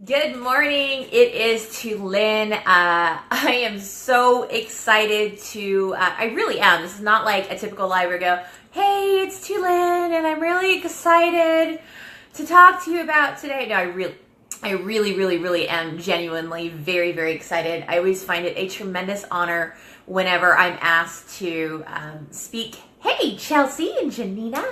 Good morning. It is Tulin. I am so excited I really am. This is not like a typical live where I go, hey, it's Tulin, and I'm really excited to talk to you about today. No, I really am genuinely very, very excited. I always find it a tremendous honor whenever I'm asked to speak. Hey, Chelsea and Janina.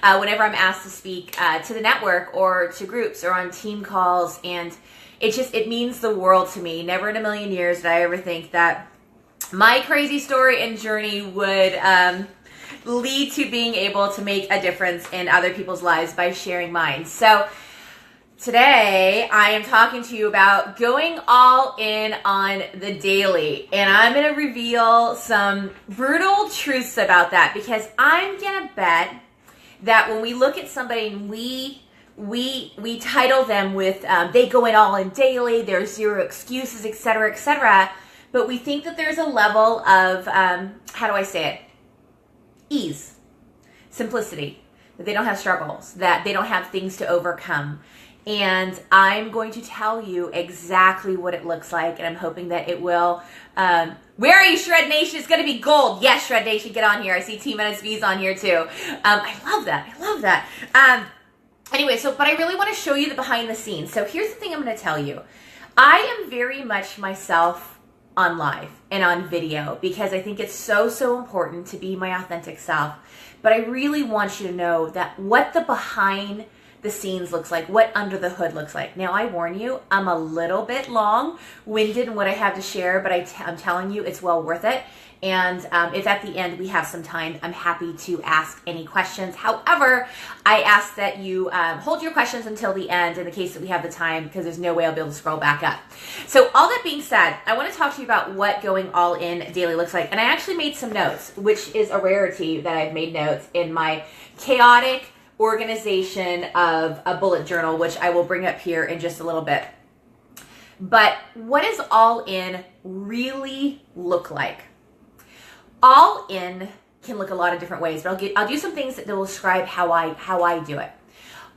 Whenever I'm asked to speak to the network or to groups or on team calls, and it means the world to me. Never in a million years did I ever think that my crazy story and journey would lead to being able to make a difference in other people's lives by sharing mine. So today, I am talking to you about going all in on the daily, and I'm going to reveal some brutal truths about that, because I'm going to bet that when we look at somebody and we title them with they go in all in daily, there's zero excuses, etc., but we think that there's a level of how do I say it? Ease, simplicity, that they don't have struggles, that they don't have things to overcome. And I'm going to tell you exactly what it looks like, and I'm hoping that it will. Where are you, Shred Nation? It's going to be gold. Yes, Shred Nation, get on here. I see Team NSV's on here too. I love that. Anyway, but I really want to show you the behind the scenes. So here's the thing I'm going to tell you. I am very much myself on live and on video because I think it's so important to be my authentic self. But I really want you to know that what the behind the scenes looks like, what under the hood looks like. Now, I warn you, I'm a little bit long-winded in what I have to share, but I'm telling you, it's well worth it. And if at the end we have some time, I'm happy to ask any questions. However, I ask that you hold your questions until the end in the case that we have the time, because there's no way I'll be able to scroll back up. So all that being said, I want to talk to you about what going all in daily looks like. And I actually made some notes, which is a rarity that I've made notes in my chaotic organization of a bullet journal, which I will bring up here in just a little bit. But what does all in really look like? All in can look a lot of different ways, but I'll do some things that will describe how I do it.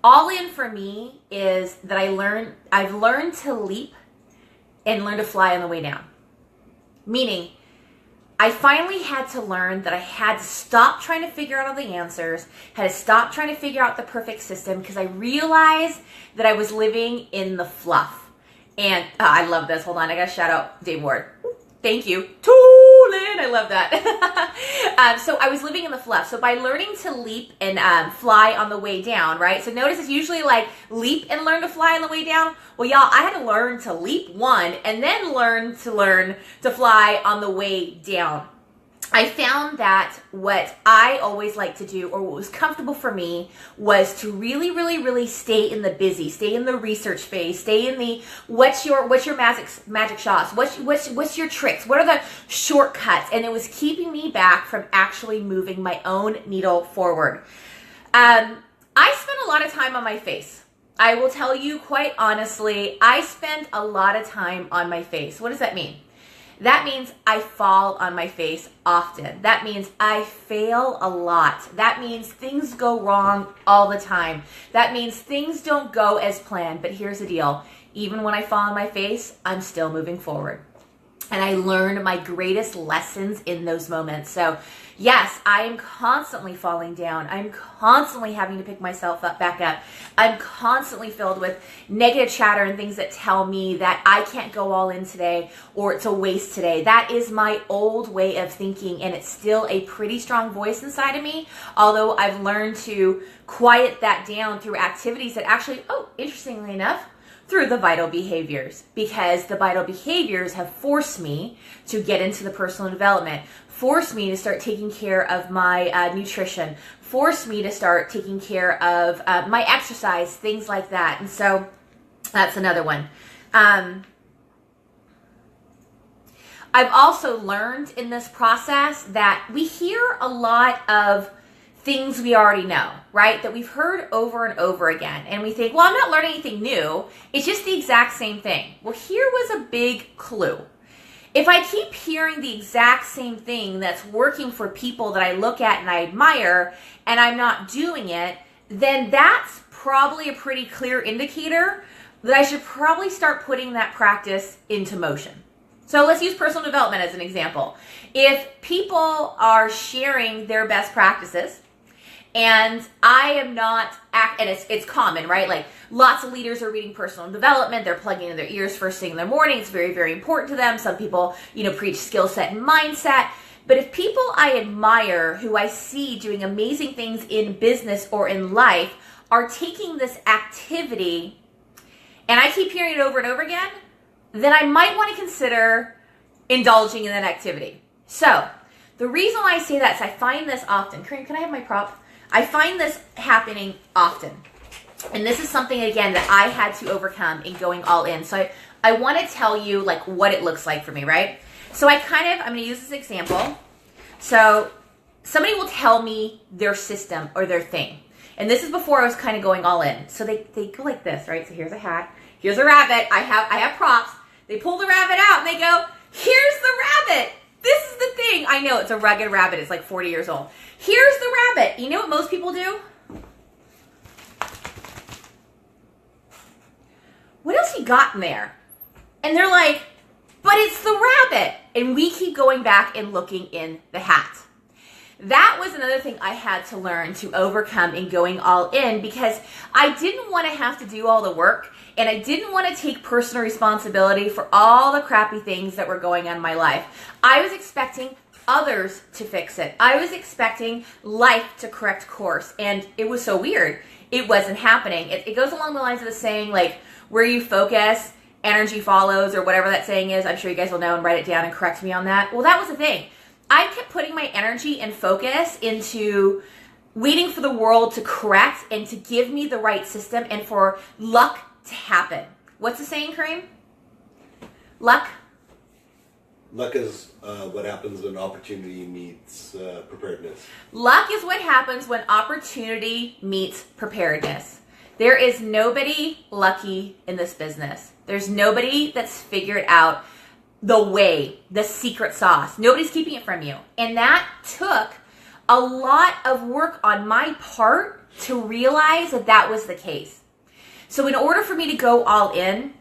All in for me is that I've learned to leap and learn to fly on the way down. Meaning, I finally had to learn that I had to stop trying to figure out all the answers, had to stop trying to figure out the perfect system, because I realized that I was living in the fluff. And I love this. Hold on, I gotta shout out Dave Ward. Thank you. Tulin, I love that. So I was living in the fluff. So by learning to leap and fly on the way down, right? So notice it's usually like leap and learn to fly on the way down. Well, y'all, I had to learn to leap one and then learn to fly on the way down. I found that what I always like to do, or what was comfortable for me, was to really stay in the busy, stay in the research phase, stay in the what's your magic shots, what's your tricks, what are the shortcuts, and it was keeping me back from actually moving my own needle forward. I spent a lot of time on my face. I will tell you quite honestly, I spent a lot of time on my face. What does that mean? That means I fall on my face often. That means I fail a lot. That means things go wrong all the time. That means things don't go as planned. But here's the deal. Even when I fall on my face, I'm still moving forward. And I learned my greatest lessons in those moments. So yes, I am constantly falling down. I'm constantly having to pick myself back up. I'm constantly filled with negative chatter and things that tell me that I can't go all in today, or it's a waste today. That is my old way of thinking, and it's still a pretty strong voice inside of me, although I've learned to quiet that down through activities that actually, interestingly enough, through the vital behaviors, because the vital behaviors have forced me to get into the personal development, forced me to start taking care of my nutrition, forced me to start taking care of my exercise, things like that. And so that's another one. I've also learned in this process that we hear a lot of things we already know, right? That we've heard over and over again. And we think, well, I'm not learning anything new. It's just the exact same thing. Well, here was a big clue. If I keep hearing the exact same thing that's working for people that I look at and I admire, and I'm not doing it, then that's probably a pretty clear indicator that I should probably start putting that practice into motion. So let's use personal development as an example. If people are sharing their best practices, and I am not, and it's common, right? Like lots of leaders are reading personal development. They're plugging in their ears first thing in the morning. It's very, very important to them. Some people, preach skill set and mindset. But if people I admire, who I see doing amazing things in business or in life, are taking this activity, and I keep hearing it over and over again, then I might want to consider indulging in that activity. So the reason why I say that is I find this often. Kareem, can I have my prop? I find this happening often. And this is something, again, that I had to overcome in going all in. So I want to tell you like what it looks like for me, right? So I'm going to use this example. So somebody will tell me their system or their thing. And this is before I was kind of going all in. So they go like this, right? So here's a hat. Here's a rabbit. I have props. They pull the rabbit out and they go, here's the rabbit. This is the thing. I know it's a rugged rabbit. It's like 40 years old. Here's the rabbit. You know what most people do? What else you got in there? And they're like, but it's the rabbit. And we keep going back and looking in the hat. That was another thing I had to learn to overcome in going all in, because I didn't want to have to do all the work, and I didn't want to take personal responsibility for all the crappy things that were going on in my life. I was expecting others to fix it. I was expecting life to correct course, and it was so weird. It wasn't happening. It goes along the lines of the saying, like, where you focus, energy follows, or whatever that saying is. I'm sure you guys will know and write it down and correct me on that. Well, that was the thing. I kept putting my energy and focus into waiting for the world to correct and to give me the right system and for luck to happen. What's the saying, Kareem? Luck? Luck is what happens when opportunity meets preparedness. Luck is what happens when opportunity meets preparedness. There is nobody lucky in this business. There's nobody that's figured out the way, the secret sauce. Nobody's keeping it from you. And that took a lot of work on my part to realize that that was the case. So in order for me to go all in,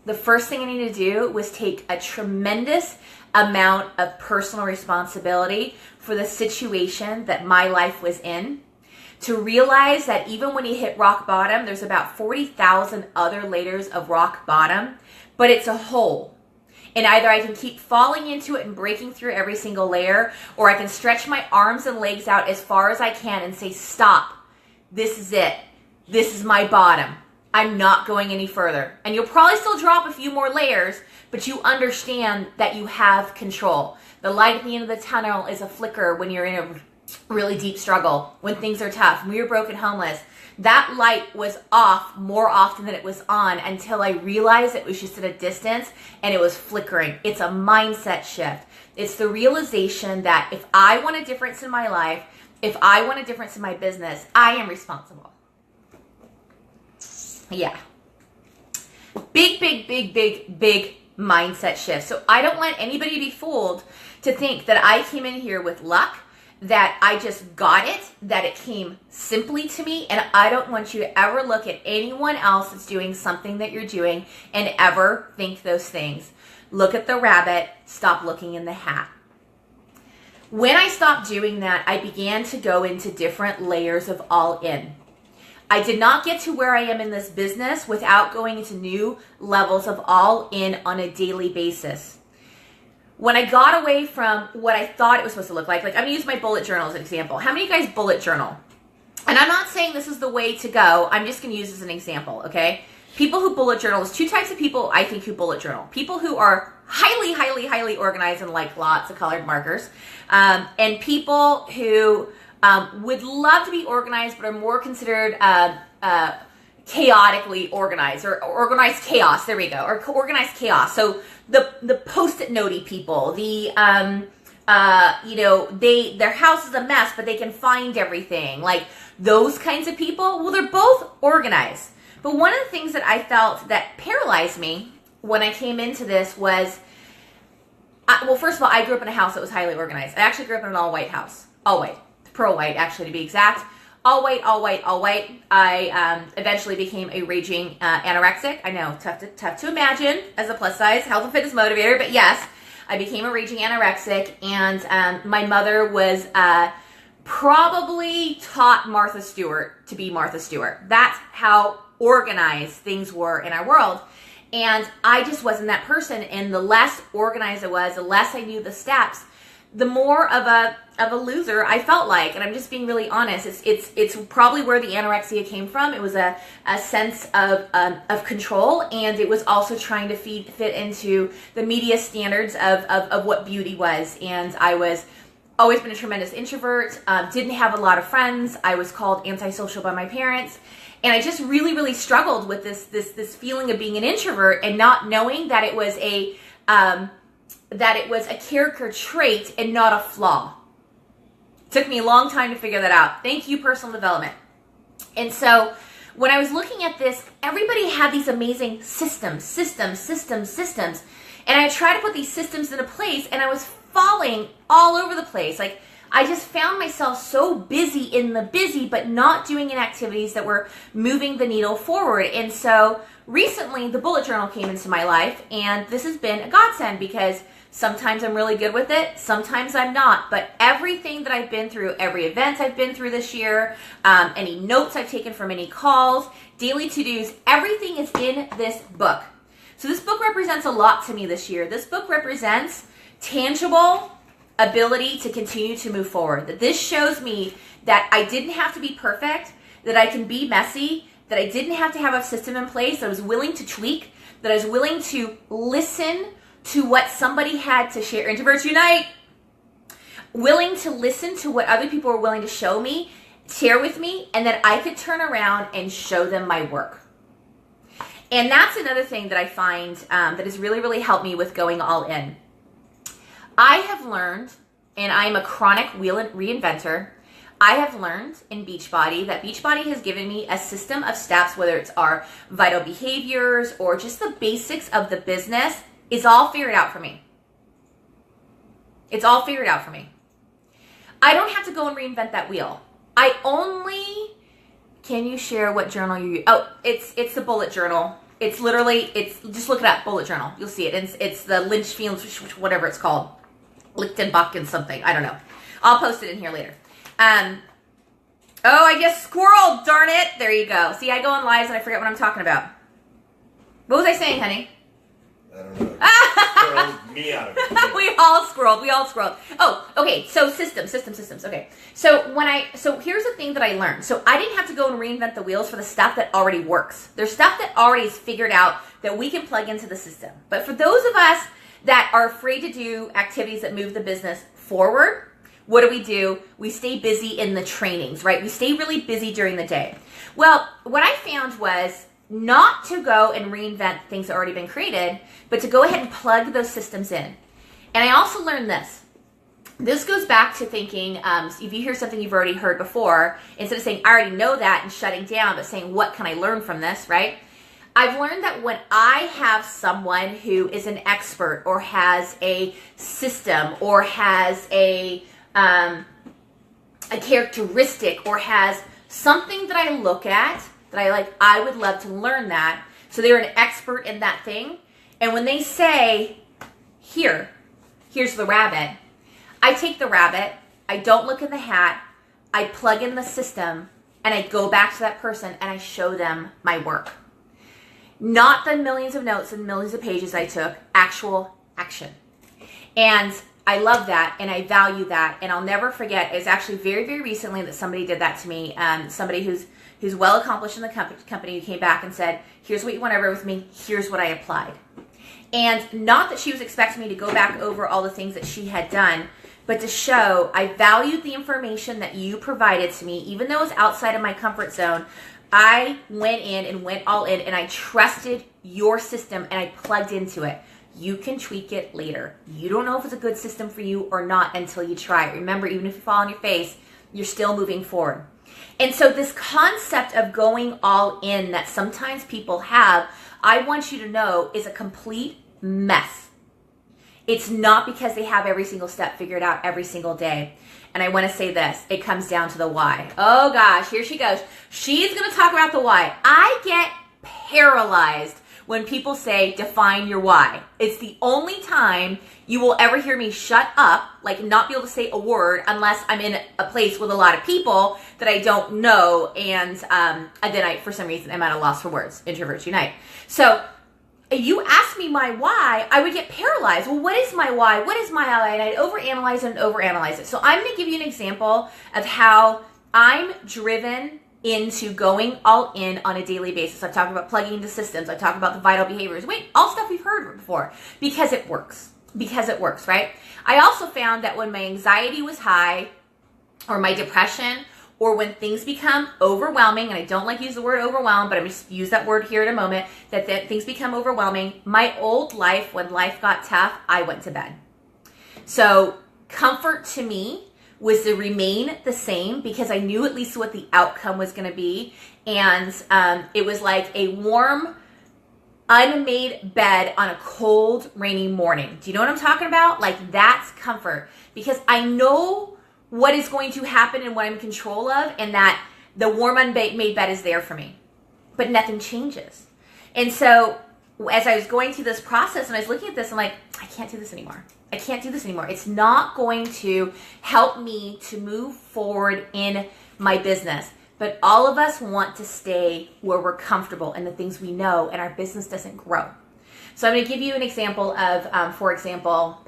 the first thing I needed to do was take a tremendous amount of personal responsibility for the situation that my life was in, to realize that even when you hit rock bottom, there's about 40,000 other layers of rock bottom, but it's a hole. And either I can keep falling into it and breaking through every single layer, or I can stretch my arms and legs out as far as I can and say, stop, this is it. This is my bottom. I'm not going any further. And you'll probably still drop a few more layers, but you understand that you have control. The light at the end of the tunnel is a flicker when you're in a really deep struggle, when things are tough, when you're broken, homeless. That light was off more often than it was on until I realized it was just at a distance and it was flickering. It's a mindset shift. It's the realization that if I want a difference in my life, if I want a difference in my business, I am responsible. Yeah. Big, big, big, big, big mindset shift. So I don't want anybody to be fooled to think that I came in here with luck, that I just got it, that it came simply to me, and I don't want you to ever look at anyone else that's doing something that you're doing and ever think those things. Look at the rabbit, stop looking in the hat. When I stopped doing that, I began to go into different layers of all in. I did not get to where I am in this business without going into new levels of all in on a daily basis. When I got away from what I thought it was supposed to look like I'm going to use my bullet journal as an example. How many of you guys bullet journal? And I'm not saying this is the way to go. I'm just going to use this as an example, okay? People who bullet journal, there's two types of people I think who bullet journal. People who are highly, highly, highly organized and like lots of colored markers. And people who would love to be organized but are more considered chaotically organized, or organized chaos. There we go. Or organized chaos. So the post-it notey people, their house is a mess, but they can find everything. Like those kinds of people. Well, they're both organized. But one of the things that I felt that paralyzed me when I came into this was, first of all, I grew up in a house that was highly organized. I actually grew up in an all-white house. All white. Pearl white, actually, to be exact. all white, all white, all white. I eventually became a raging anorexic. I know, tough to imagine as a plus size health and fitness motivator, but yes, I became a raging anorexic, and my mother was probably taught Martha Stewart to be Martha Stewart. That's how organized things were in our world. And I just wasn't that person. And the less organized I was, the less I knew the steps, the more of a loser I felt like. And I'm just being really honest. It's probably where the anorexia came from. It was a sense of control, and it was also trying to fit into the media standards of what beauty was. And I was always been a tremendous introvert, didn't have a lot of friends. I was called antisocial by my parents. And I just really, really struggled with this feeling of being an introvert and not knowing that it was a character trait and not a flaw. It took me a long time to figure that out. Thank you, personal development. And so when I was looking at this, everybody had these amazing systems. And I tried to put these systems into place, and I was falling all over the place. Like, I just found myself so busy in the busy, but not doing any activities that were moving the needle forward. And so recently the bullet journal came into my life, and this has been a godsend because sometimes I'm really good with it, sometimes I'm not. But everything that I've been through, every event I've been through this year, any notes I've taken from any calls, daily to-dos, everything is in this book. So this book represents a lot to me this year. This book represents tangible ability to continue to move forward. That this shows me that I didn't have to be perfect, that I can be messy, that I didn't have to have a system in place, that I was willing to tweak, that I was willing to listen to what somebody had to share. Introverts unite! Willing to listen to what other people were willing to show me, share with me, and that I could turn around and show them my work. And that's another thing that I find that has really, really helped me with going all in. I have learned, and I'm a chronic reinventor, I have learned in Beachbody that Beachbody has given me a system of steps, whether it's our vital behaviors or just the basics of the business, is all figured out for me. It's all figured out for me. I don't have to go and reinvent that wheel. Can you share what journal you use? Oh, it's the bullet journal. It's literally, just look it up, bullet journal. You'll see it. It's the Lynchfield, whatever it's called. Lichtenbach and something. I don't know. I'll post it in here later. Oh, I just squirreled, darn it. There you go. See, I go on lives and I forget what I'm talking about. What was I saying, honey? I don't know. Squirreled me out of it. We all squirreled. Oh, okay. So systems. Okay. So here's the thing that I learned. So I didn't have to go and reinvent the wheels for the stuff that already works. There's stuff that already is figured out that we can plug into the system. But for those of us that are afraid to do activities that move the business forward, what do? We stay busy in the trainings, right? We stay really busy during the day. Well, what I found was not to go and reinvent things that already been created, but to go ahead and plug those systems in. And I also learned this. This goes back to thinking, if you hear something you've already heard before, instead of saying, I already know that and shutting down, but saying, what can I learn from this, right? I've learned that when I have someone who is an expert or has a system or has a characteristic or has something that I look at that I like, I would love to learn that. So they're an expert in that thing. And when they say, here's the rabbit, I take the rabbit, I don't look in the hat, I plug in the system, and I go back to that person and I show them my work. Not the millions of notes and millions of pages I took, actual action. And I love that and I value that. And I'll never forget, it's actually very, very recently that somebody did that to me. Somebody who's well accomplished in the company who came back and said, here's what you went over with me, here's what I applied. And not that she was expecting me to go back over all the things that she had done, but to show I valued the information that you provided to me, even though it was outside of my comfort zone. I went in and went all in and I trusted your system and I plugged into it. You can tweak it later. You don't know if it's a good system for you or not until you try it. Remember, even if you fall on your face, you're still moving forward. And so this concept of going all in that sometimes people have, I want you to know is a complete mess. It's not because they have every single step figured out every single day. And I want to say this, it comes down to the why. Oh gosh, here she goes. She's going to talk about the why. I get paralyzed when people say, define your why. It's the only time you will ever hear me shut up, like not be able to say a word unless I'm in a place with a lot of people that I don't know. And then I, for some reason, I'm at a loss for words. Introverts unite. So you ask me my why, I would get paralyzed. Well, what is my why? What is my why? And I'd overanalyze and overanalyze it. So I'm going to give you an example of how I'm driven into going all in on a daily basis. I've talked about plugging into systems. I've talked about the vital behaviors. Wait, all stuff we've heard before because it works. Because it works, right? I also found that when my anxiety was high or my depression or when things become overwhelming, and I don't like to use the word overwhelm, but I'm just use that word here in a moment, that things become overwhelming. My old life, when life got tough, I went to bed. So comfort to me was to remain the same because I knew at least what the outcome was going to be. And it was like a warm, unmade bed on a cold, rainy morning. Do you know what I'm talking about? Like that's comfort because I know what is going to happen and what I'm in control of, and that the warm, unmade bed is there for me. But nothing changes. And so as I was going through this process and I was looking at this, I'm like, I can't do this anymore. I can't do this anymore. It's not going to help me to move forward in my business. But all of us want to stay where we're comfortable and the things we know, and our business doesn't grow. So I'm going to give you an example of, for example,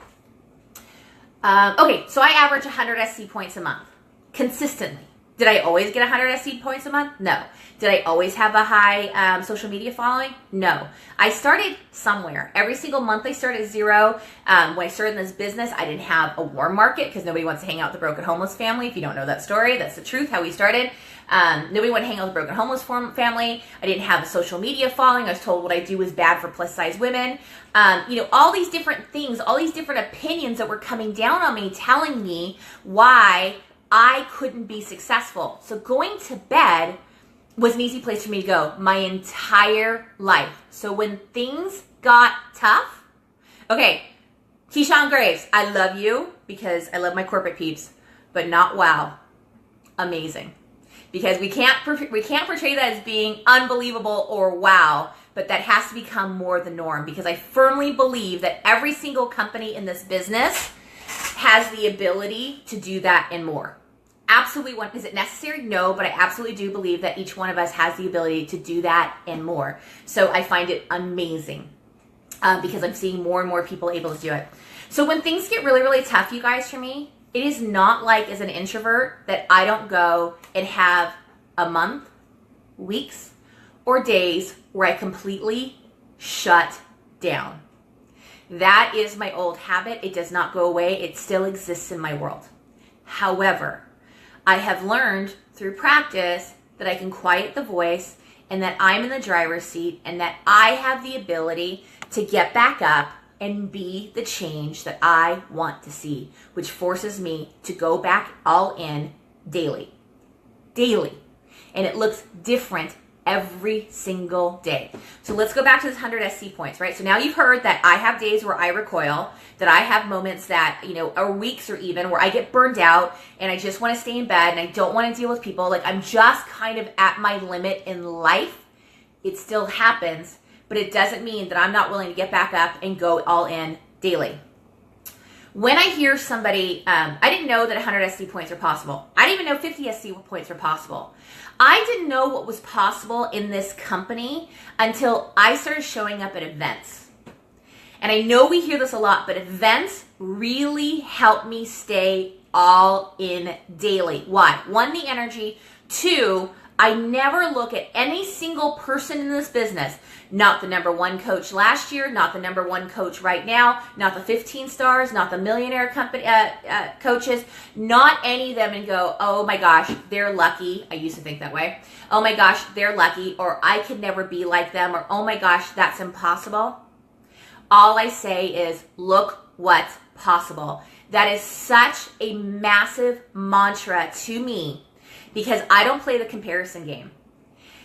okay, so I average 100 SC points a month consistently. Did I always get 100 SC points a month? No. Did I always have a high social media following? No. I started somewhere. Every single month I started at zero. When I started in this business, I didn't have a warm market because nobody wants to hang out with the broken homeless family. If you don't know that story, that's the truth, how we started. Nobody wanted to hang out with the broken homeless family. I didn't have a social media following. I was told what I do was bad for plus size women. All these different things, all these different opinions that were coming down on me, telling me why I couldn't be successful. So going to bed was an easy place for me to go my entire life. So when things got tough, okay, Keyshawn Graves, I love you because I love my corporate peeps, but not wow, amazing. Because we can't portray that as being unbelievable or wow, but that has to become more the norm because I firmly believe that every single company in this business has the ability to do that and more. Absolutely. Is it necessary? No, but I absolutely do believe that each one of us has the ability to do that and more. So I find it amazing because I'm seeing more and more people able to do it. So when things get really, really tough, you guys, for me, it is not like as an introvert that I don't go and have a month, weeks, or days where I completely shut down. That is my old habit. It does not go away. It still exists in my world. However, I have learned through practice that I can quiet the voice and that I'm in the driver's seat and that I have the ability to get back up and be the change that I want to see, which forces me to go back all in daily. Daily. And it looks different every single day. So let's go back to this 100 SC points, right? So now you've heard that I have days where I recoil, that I have moments that, or weeks or even where I get burned out and I just want to stay in bed and I don't want to deal with people. Like I'm just kind of at my limit in life. It still happens, but it doesn't mean that I'm not willing to get back up and go all in daily. When I hear somebody, I didn't know that 100 SC points are possible. I didn't even know 50 SC points were possible. I didn't know what was possible in this company until I started showing up at events. And I know we hear this a lot, but events really help me stay all in daily. Why? One, the energy. Two, I never look at any single person in this business, not the number one coach last year, not the number one coach right now, not the 15 stars, not the millionaire company coaches, not any of them and go, oh my gosh, they're lucky. I used to think that way. Oh my gosh, they're lucky, or I could never be like them, or oh my gosh, that's impossible. All I say is, look what's possible. That is such a massive mantra to me because I don't play the comparison game.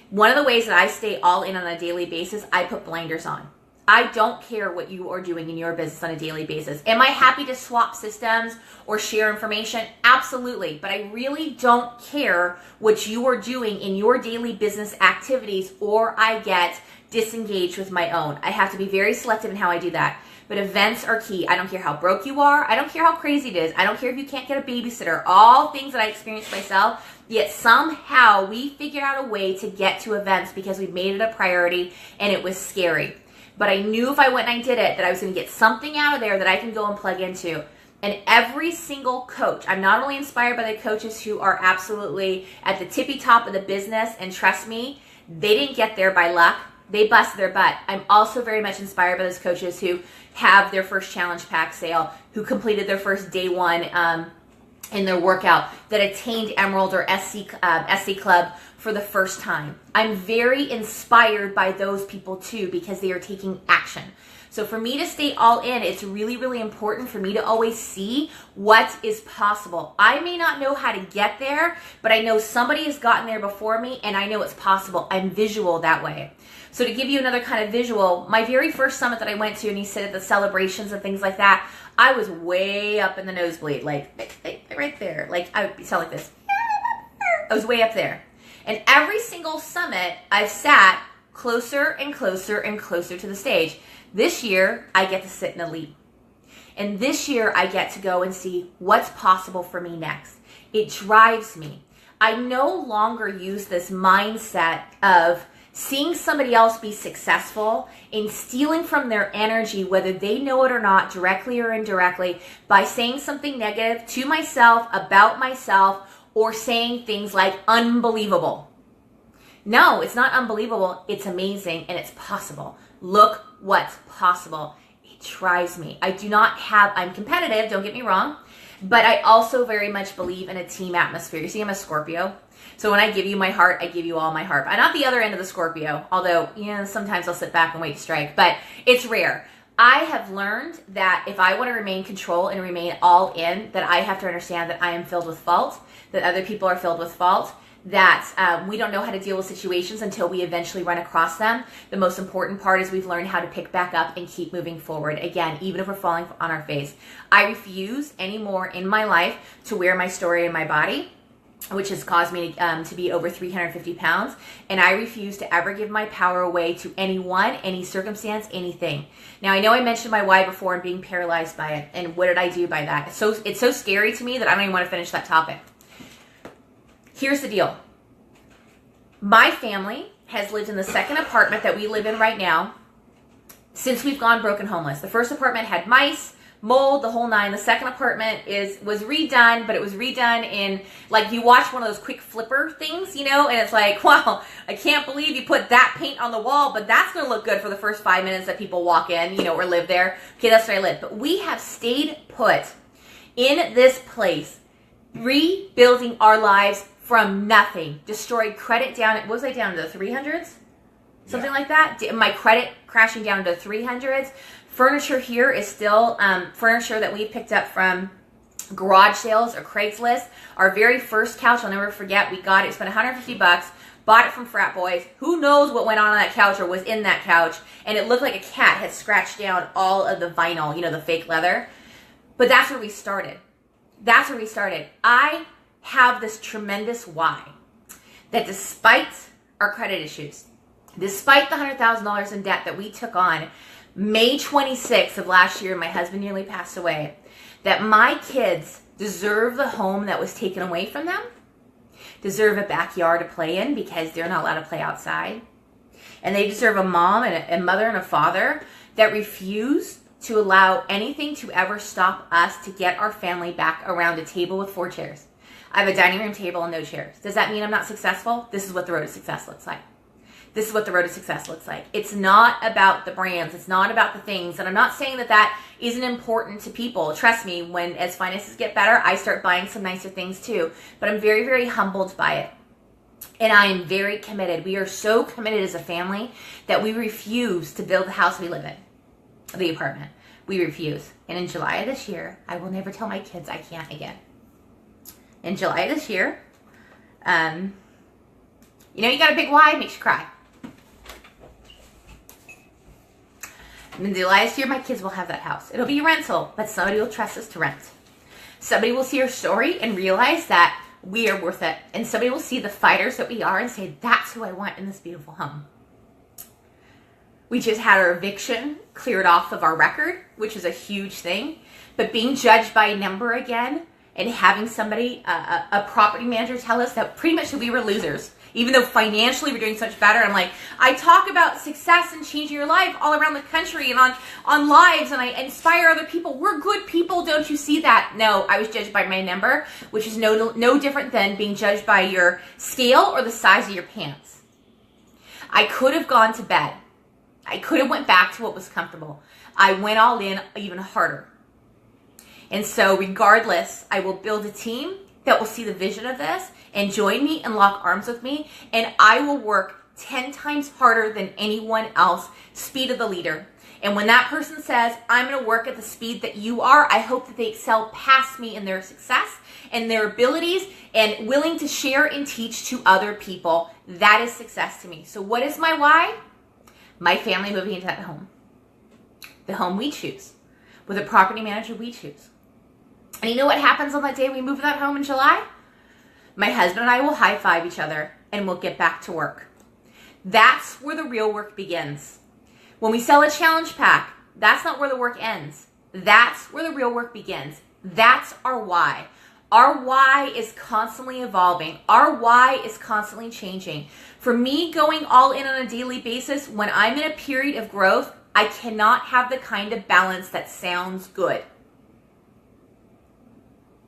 One of the ways that I stay all in on a daily basis, I put blinders on. I don't care what you are doing in your business on a daily basis. Am I happy to swap systems or share information? Absolutely. But I really don't care what you are doing in your daily business activities, or I get disengaged with my own. I have to be very selective in how I do that. But events are key. I don't care how broke you are. I don't care how crazy it is. I don't care if you can't get a babysitter. All things that I experienced myself. Yet somehow we figured out a way to get to events because we made it a priority, and it was scary. But I knew if I went and I did it, that I was going to get something out of there that I can go and plug into. And every single coach, I'm not only inspired by the coaches who are absolutely at the tippy top of the business, and trust me, they didn't get there by luck. They busted their butt. I'm also very much inspired by those coaches who have their first challenge pack sale, who completed their first day one in their workout, that attained Emerald or SC Club for the first time. I'm very inspired by those people too, because they are taking action. So for me to stay all in, it's really, really important for me to always see what is possible. I may not know how to get there, but I know somebody has gotten there before me, and I know it's possible. I'm visual that way. So to give you another kind of visual, my very first summit that I went to, and you said at the celebrations and things like that, I was way up in the nosebleed, like right there. Like I would sound like this. I was way up there. And every single summit, I've sat closer and closer and closer to the stage. This year, I get to sit in elite. And this year, I get to go and see what's possible for me next. It drives me. I no longer use this mindset of seeing somebody else be successful and stealing from their energy, whether they know it or not, directly or indirectly, by saying something negative to myself, about myself, or saying things like unbelievable. No, it's not unbelievable. It's amazing, and it's possible. Look what's possible. It drives me. I'm competitive, don't get me wrong, but I also very much believe in a team atmosphere. You see, I'm a Scorpio. So when I give you my heart, I give you all my heart. I'm not the other end of the Scorpio, although, sometimes I'll sit back and wait to strike, but it's rare. I have learned that if I want to remain control and remain all in, that I have to understand that I am filled with fault, that other people are filled with fault, that we don't know how to deal with situations until we eventually run across them. The most important part is we've learned how to pick back up and keep moving forward. Again, even if we're falling on our face. I refuse anymore in my life to wear my story in my body, which has caused me to be over 350 pounds. And I refuse to ever give my power away to anyone, any circumstance, anything. Now, I know I mentioned my why before and being paralyzed by it. And what did I do by that? It's so scary to me that I don't even want to finish that topic. Here's the deal. My family has lived in the second apartment that we live in right now since we've gone broke and homeless. The first apartment had mice, mold, the whole nine. The second apartment was redone, but it was redone in, like, you watch one of those quick flipper things, and it's like, wow, I can't believe you put that paint on the wall, but that's going to look good for the first 5 minutes that people walk in, or live there. Okay, that's where I live. But we have stayed put in this place, rebuilding our lives from nothing. Destroyed credit down, what was I down to the 300s? Something like that. My credit crashing down to 300s. Furniture here is still furniture that we picked up from garage sales or Craigslist. Our very first couch, I'll never forget, we got it, spent $150, bought it from frat boys. Who knows what went on that couch or was in that couch, and it looked like a cat had scratched down all of the vinyl, the fake leather. But that's where we started. That's where we started. I have this tremendous why, that despite our credit issues, despite the $100,000 in debt that we took on May 26th of last year, my husband nearly passed away, that my kids deserve the home that was taken away from them, deserve a backyard to play in because they're not allowed to play outside, and they deserve a mom and a mother and a father that refuse to allow anything to ever stop us to get our family back around a table with 4 chairs. I have a dining room table and no chairs. Does that mean I'm not successful? This is what the road to success looks like. This is what the road to success looks like. It's not about the brands. It's not about the things. And I'm not saying that that isn't important to people. Trust me, as finances get better, I start buying some nicer things too. But I'm very, very humbled by it. And I am very committed. We are so committed as a family that we refuse to build the house we live in, the apartment. We refuse. And in July of this year, I will never tell my kids I can't again. In July of this year, you got a big why, it makes you cry. And in the last year, my kids will have that house. It'll be a rental, but somebody will trust us to rent. Somebody will see our story and realize that we are worth it. And somebody will see the fighters that we are and say, that's who I want in this beautiful home. We just had our eviction cleared off of our record, which is a huge thing. But being judged by a number again and having somebody, a property manager, tell us that pretty much we were losers. Even though financially we're doing so much better. I'm like, I talk about success and changing your life all around the country and on lives, and I inspire other people. We're good people, don't you see that? No, I was judged by my number, which is no different than being judged by your scale or the size of your pants. I could have gone to bed. I could have went back to what was comfortable. I went all in even harder. And so regardless, I will build a team that will see the vision of this and join me and lock arms with me, and I will work 10 times harder than anyone else, speed of the leader. And when that person says, I'm going to work at the speed that you are, I hope that they excel past me in their success and their abilities and willing to share and teach to other people. That is success to me. So what is my why? My family moving into that home. The home we choose. With a property manager we choose. And you know what happens on that day we move that home in July? My husband and I will high-five each other and we'll get back to work. That's where the real work begins. When we sell a challenge pack, that's not where the work ends. That's where the real work begins. That's our why. Our why is constantly evolving. Our why is constantly changing. For me, going all in on a daily basis, when I'm in a period of growth, I cannot have the kind of balance that sounds good.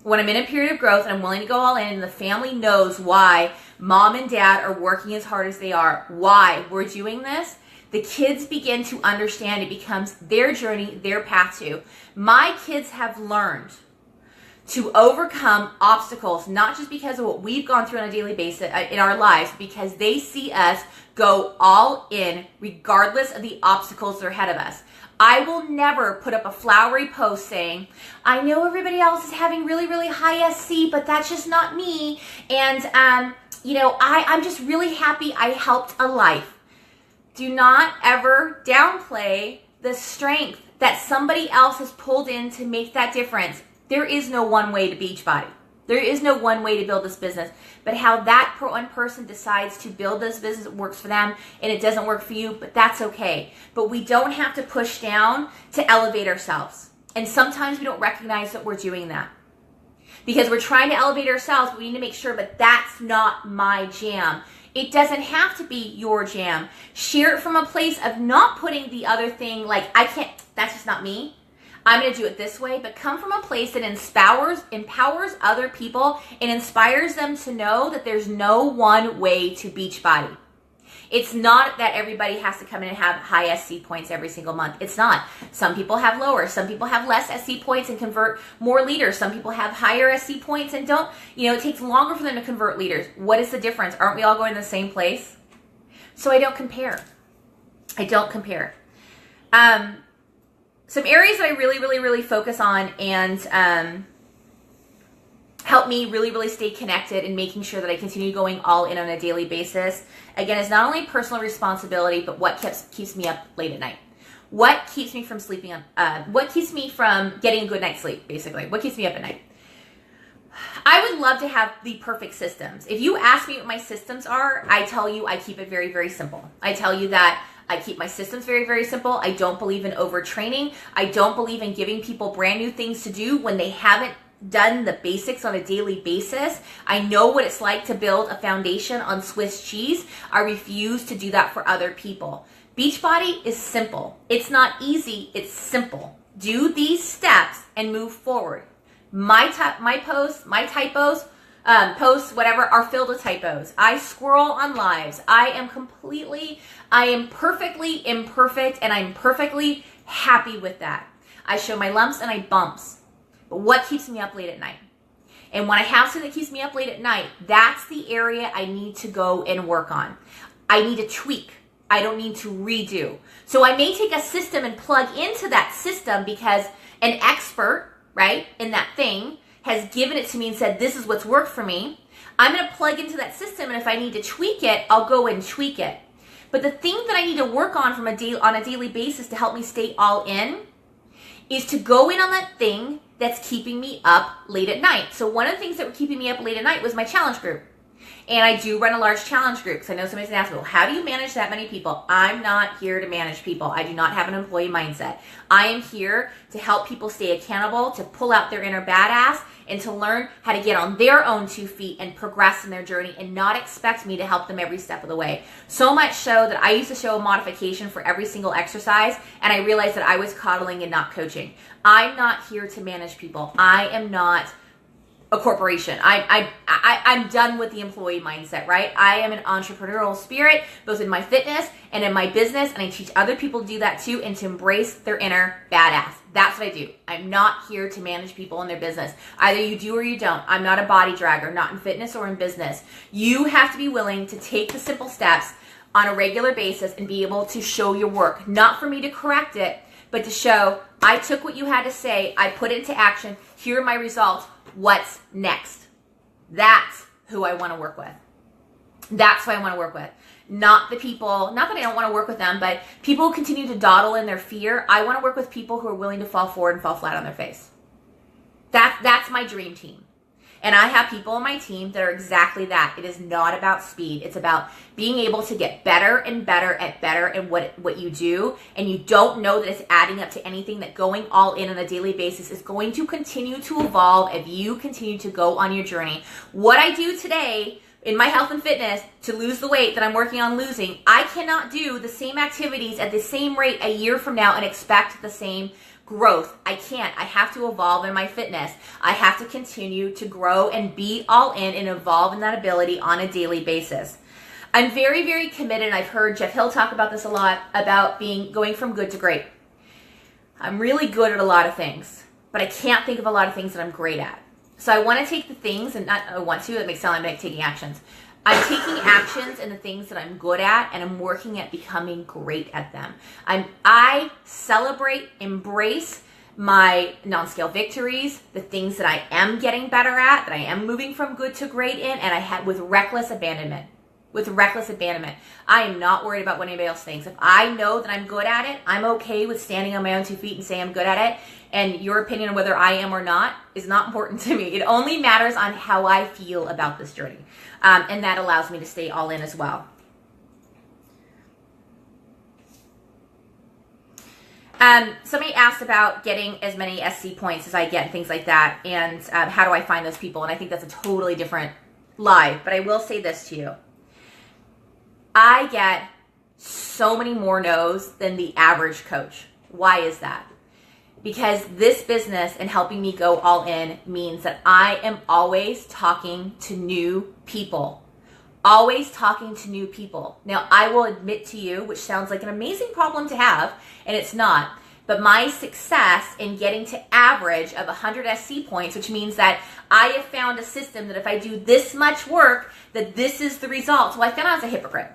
When I'm in a period of growth and I'm willing to go all in and the family knows why mom and dad are working as hard as they are, why we're doing this, the kids begin to understand it becomes their journey, their path to. My kids have learned to overcome obstacles, not just because of what we've gone through on a daily basis in our lives, because they see us go all in regardless of the obstacles that are ahead of us. I will never put up a flowery post saying, I know everybody else is having really, really high SC, but that's just not me. And, I'm just really happy I helped a life. Do not ever downplay the strength that somebody else has pulled in to make that difference. There is no one way to Beachbody. There is no one way to build this business, but how that one person decides to build this business, it works for them and it doesn't work for you, but that's okay. But we don't have to push down to elevate ourselves. And sometimes we don't recognize that we're doing that because we're trying to elevate ourselves, but we need to make sure, but that's not my jam. It doesn't have to be your jam. Share it from a place of not putting the other thing like, I can't, that's just not me. I'm going to do it this way, but come from a place that empowers other people and inspires them to know that there's no one way to Beachbody. It's not that everybody has to come in and have high SC points every single month. It's not. Some people have lower. Some people have less SC points and convert more leaders. Some people have higher SC points and don't. it takes longer for them to convert leaders. What is the difference? Aren't we all going to the same place? So I don't compare. Some areas that I really, really, really focus on and help me really, really stay connected and making sure that I continue going all in on a daily basis, again, is not only personal responsibility, but what keeps me up late at night. What keeps me from sleeping what keeps me from getting a good night's sleep, basically? What keeps me up at night? I would love to have the perfect systems. If you ask me what my systems are, I tell you I keep it very, very simple. I tell you that I keep my systems very, very simple. I don't believe in overtraining. I don't believe in giving people brand new things to do when they haven't done the basics on a daily basis. I know what it's like to build a foundation on Swiss cheese. I refuse to do that for other people. Beachbody is simple. It's not easy, it's simple. Do these steps and move forward. My posts, whatever, are filled with typos. I squirrel on lives. I am perfectly imperfect, and I'm perfectly happy with that. I show my lumps and my bumps. But what keeps me up late at night? And when I have something that keeps me up late at night, that's the area I need to go and work on. I need to tweak. I don't need to redo. So I may take a system and plug into that system because an expert, right, in that thing has given it to me and said, this is what's worked for me. I'm going to plug into that system, and if I need to tweak it, I'll go and tweak it. But the thing that I need to work on on a daily basis to help me stay all in is to go in on that thing that's keeping me up late at night. So one of the things that were keeping me up late at night was my challenge group. And I do run a large challenge group because I know somebody's going to ask me, well, how do you manage that many people? I'm not here to manage people. I do not have an employee mindset. I am here to help people stay accountable, to pull out their inner badass, and to learn how to get on their own 2 feet and progress in their journey and not expect me to help them every step of the way. So much so that I used to show a modification for every single exercise, and I realized that I was coddling and not coaching. I'm not here to manage people. I am not a corporation. I'm done with the employee mindset, right? I am an entrepreneurial spirit, both in my fitness and in my business, and I teach other people to do that too and to embrace their inner badass. That's what I do. I'm not here to manage people in their business. Either you do or you don't. I'm not a body dragger, not in fitness or in business. You have to be willing to take the simple steps on a regular basis and be able to show your work, not for me to correct it, but to show I took what you had to say, I put it into action, here are my results. What's next? That's who I want to work with. That's who I want to work with. Not the people, not that I don't want to work with them, but people who continue to dawdle in their fear. I want to work with people who are willing to fall forward and fall flat on their face. That's my dream team. And I have people on my team that are exactly that. It is not about speed. It's about being able to get better and better at what you do. And you don't know that it's adding up to anything, that going all in on a daily basis is going to continue to evolve if you continue to go on your journey. What I do today in my health and fitness to lose the weight that I'm working on losing, I cannot do the same activities at the same rate a year from now and expect the same growth. I can't. I have to evolve in my fitness. I have to continue to grow and be all in and evolve in that ability on a daily basis. I'm very, very committed, and I've heard Jeff Hill talk about this a lot, about going from good to great. I'm really good at a lot of things, but I can't think of a lot of things that I'm great at. So I want to take the things, and not I want to, that makes it sound like I'm taking actions. I'm taking actions in the things that I'm good at, and I'm working at becoming great at them. I celebrate, embrace my non-scale victories, the things that I am getting better at, that I am moving from good to great in, and I had with reckless abandonment. With reckless abandonment. I am not worried about what anybody else thinks. If I know that I'm good at it, I'm okay with standing on my own 2 feet and saying I'm good at it. And your opinion on whether I am or not is not important to me. It only matters on how I feel about this journey. And that allows me to stay all in as well. Somebody asked about getting as many SC points as I get and things like that. And how do I find those people? And I think that's a totally different live. But I will say this to you. I get so many more no's than the average coach. Why is that? Because this business and helping me go all in means that I am always talking to new people. Always talking to new people. Now, I will admit to you, which sounds like an amazing problem to have, and it's not, but my success in getting to average of 100 SC points, which means that I have found a system that if I do this much work, that this is the result. Well, I found I was a hypocrite.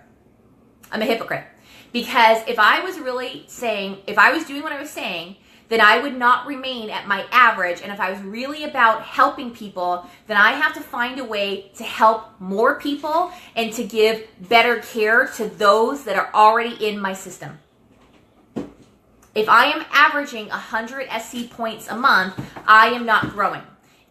I'm a hypocrite. Because if I was really saying, if I was doing what I was saying, then I would not remain at my average. And if I was really about helping people, then I have to find a way to help more people and to give better care to those that are already in my system. If I am averaging 100 SC points a month, I am not growing.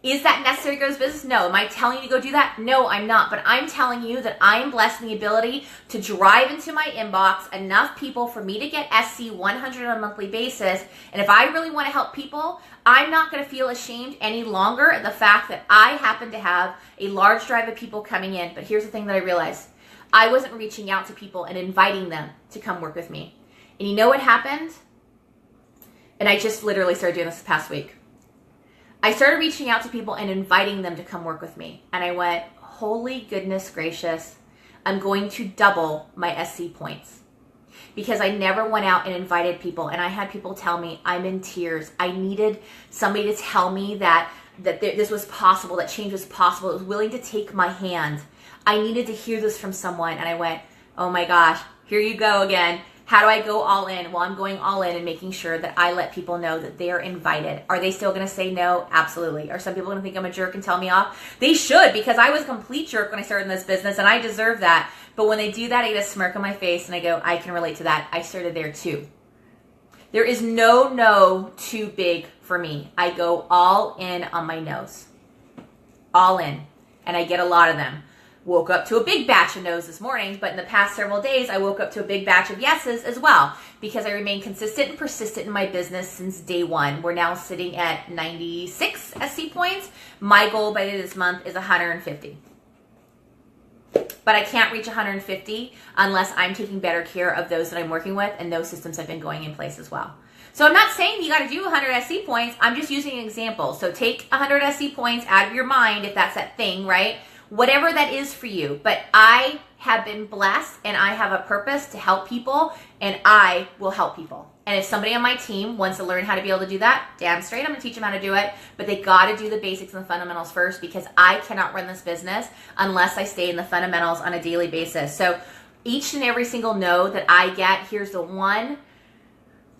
Is that necessary to go to business? No. Am I telling you to go do that? No, I'm not. But I'm telling you that I am blessed in the ability to drive into my inbox enough people for me to get SC 100 on a monthly basis. And if I really want to help people, I'm not going to feel ashamed any longer at the fact that I happen to have a large drive of people coming in. But here's the thing that I realized. I wasn't reaching out to people and inviting them to come work with me. And you know what happened? And I just literally started doing this past week. I started reaching out to people and inviting them to come work with me. And I went, holy goodness gracious, I'm going to double my SC points. Because I never went out and invited people. And I had people tell me, I'm in tears. I needed somebody to tell me that this was possible, that change was possible. It was willing to take my hand. I needed to hear this from someone. And I went, oh my gosh, here you go again. How do I go all in? Well, I'm going all in and making sure that I let people know that they are invited. Are they still going to say no? Absolutely. Are some people going to think I'm a jerk and tell me off? They should, because I was a complete jerk when I started in this business, and I deserve that. But when they do that, I get a smirk on my face and I go, I can relate to that. I started there too. There is no too big for me. I go all in on my no's. All in. And I get a lot of them. Woke up to a big batch of no's this morning, but in the past several days, I woke up to a big batch of yeses as well, because I remain consistent and persistent in my business since day one. We're now sitting at 96 SC points. My goal by the end of this month is 150. But I can't reach 150 unless I'm taking better care of those that I'm working with, and those systems have been going in place as well. So I'm not saying you got to do 100 SC points. I'm just using an example. So take 100 SC points out of your mind if that's that thing, right? Whatever that is for you. But I have been blessed, and I have a purpose to help people, and I will help people. And if somebody on my team wants to learn how to be able to do that, damn straight, I'm going to teach them how to do it. But they got to do the basics and the fundamentals first, because I cannot run this business unless I stay in the fundamentals on a daily basis. So each and every single no that I get, here's the one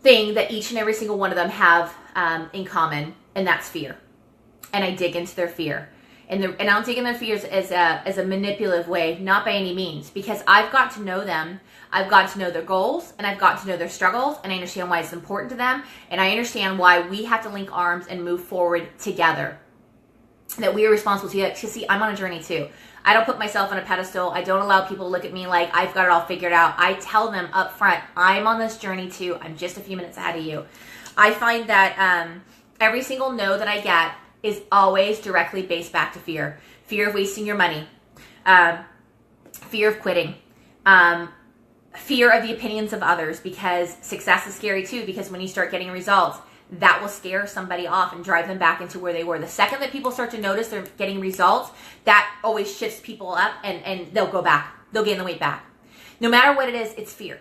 thing that each and every single one of them have in common, and that's fear. And I dig into their fear. And I don't dig in their fears as a manipulative way, not by any means, because I've got to know them. I've got to know their goals, and I've got to know their struggles, and I understand why it's important to them, and I understand why we have to link arms and move forward together. That we are responsible to see, I'm on a journey too. I don't put myself on a pedestal. I don't allow people to look at me like I've got it all figured out. I tell them up front, I'm on this journey too. I'm just a few minutes ahead of you. I find that every single no that I get is always directly based back to fear. Fear of wasting your money. Fear of quitting. Fear of the opinions of others, because success is scary too, because when you start getting results, that will scare somebody off and drive them back into where they were. The second that people start to notice they're getting results, that always shifts people up, and they'll go back. They'll gain the weight back. No matter what it is, it's fear.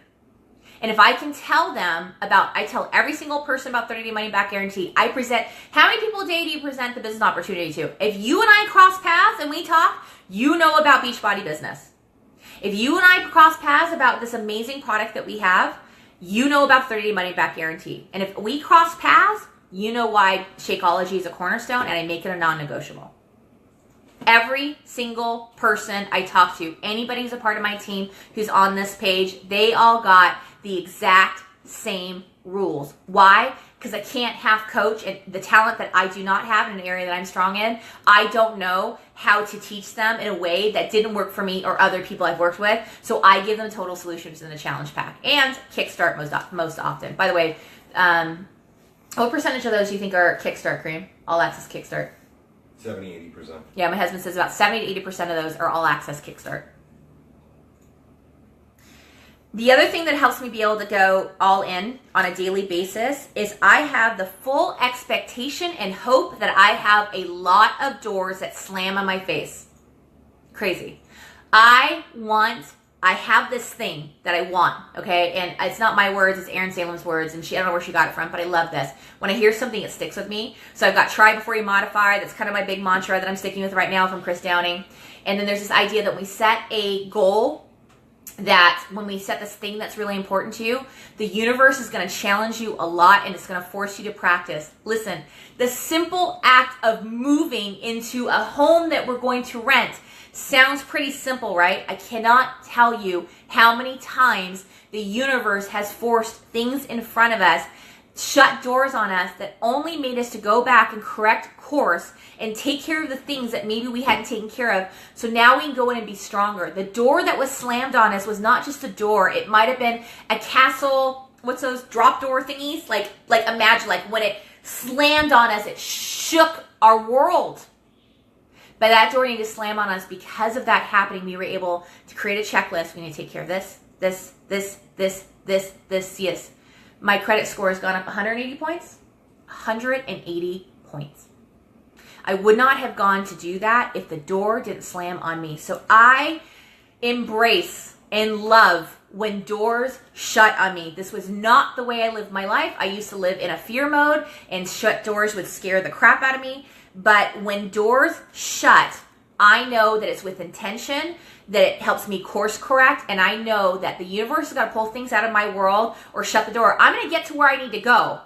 And if I can tell them I tell every single person about 30-day money back guarantee. I present, how many people a day do you present the business opportunity to? If you and I cross paths and we talk, you know about Beachbody Business. If you and I cross paths about this amazing product that we have, you know about 30-day money back guarantee. And if we cross paths, you know why Shakeology is a cornerstone, and I make it a non-negotiable. Every single person I talk to, anybody who's a part of my team who's on this page, they all got the exact same rules. Why? Because I can't half coach, and the talent that I do not have in an area that I'm strong in, I don't know how to teach them in a way that didn't work for me or other people I've worked with. So I give them total solutions in the challenge pack and Kickstart most often. By the way, what percentage of those do you think are Kickstart, Cream? All access Kickstart? 70-80%. Yeah, my husband says about 70 to 80% of those are all access Kickstart. The other thing that helps me be able to go all in on a daily basis is I have the full expectation and hope that I have a lot of doors that slam on my face. Crazy. I have this thing that I want, okay? And it's not my words, it's Erin Salem's words, and I don't know where she got it from, but I love this. When I hear something, it sticks with me. So I've got try before you modify. That's kind of my big mantra that I'm sticking with right now from Chris Downing. And then there's this idea that we set a goal, that when we set this thing that's really important to you, the universe is going to challenge you a lot, and it's going to force you to practice. Listen, the simple act of moving into a home that we're going to rent sounds pretty simple, right? I cannot tell you how many times the universe has forced things in front of us, shut doors on us that only made us to go back and correct course and take care of the things that maybe we hadn't taken care of. So now we can go in and be stronger. The door that was slammed on us was not just a door. It might have been a castle. What's those drop door thingies? Like imagine like when it slammed on us, it shook our world. But that door needed to slam on us. Because of that happening, we were able to create a checklist. We need to take care of this. Yes. My credit score has gone up 180 points. 180 points. I would not have gone to do that if the door didn't slam on me. So I embrace and love when doors shut on me. This was not the way I lived my life. I used to live in a fear mode, and shut doors would scare the crap out of me. But when doors shut, I know that it's with intention, that it helps me course correct, and I know that the universe has got to pull things out of my world or shut the door. I'm going to get to where I need to go,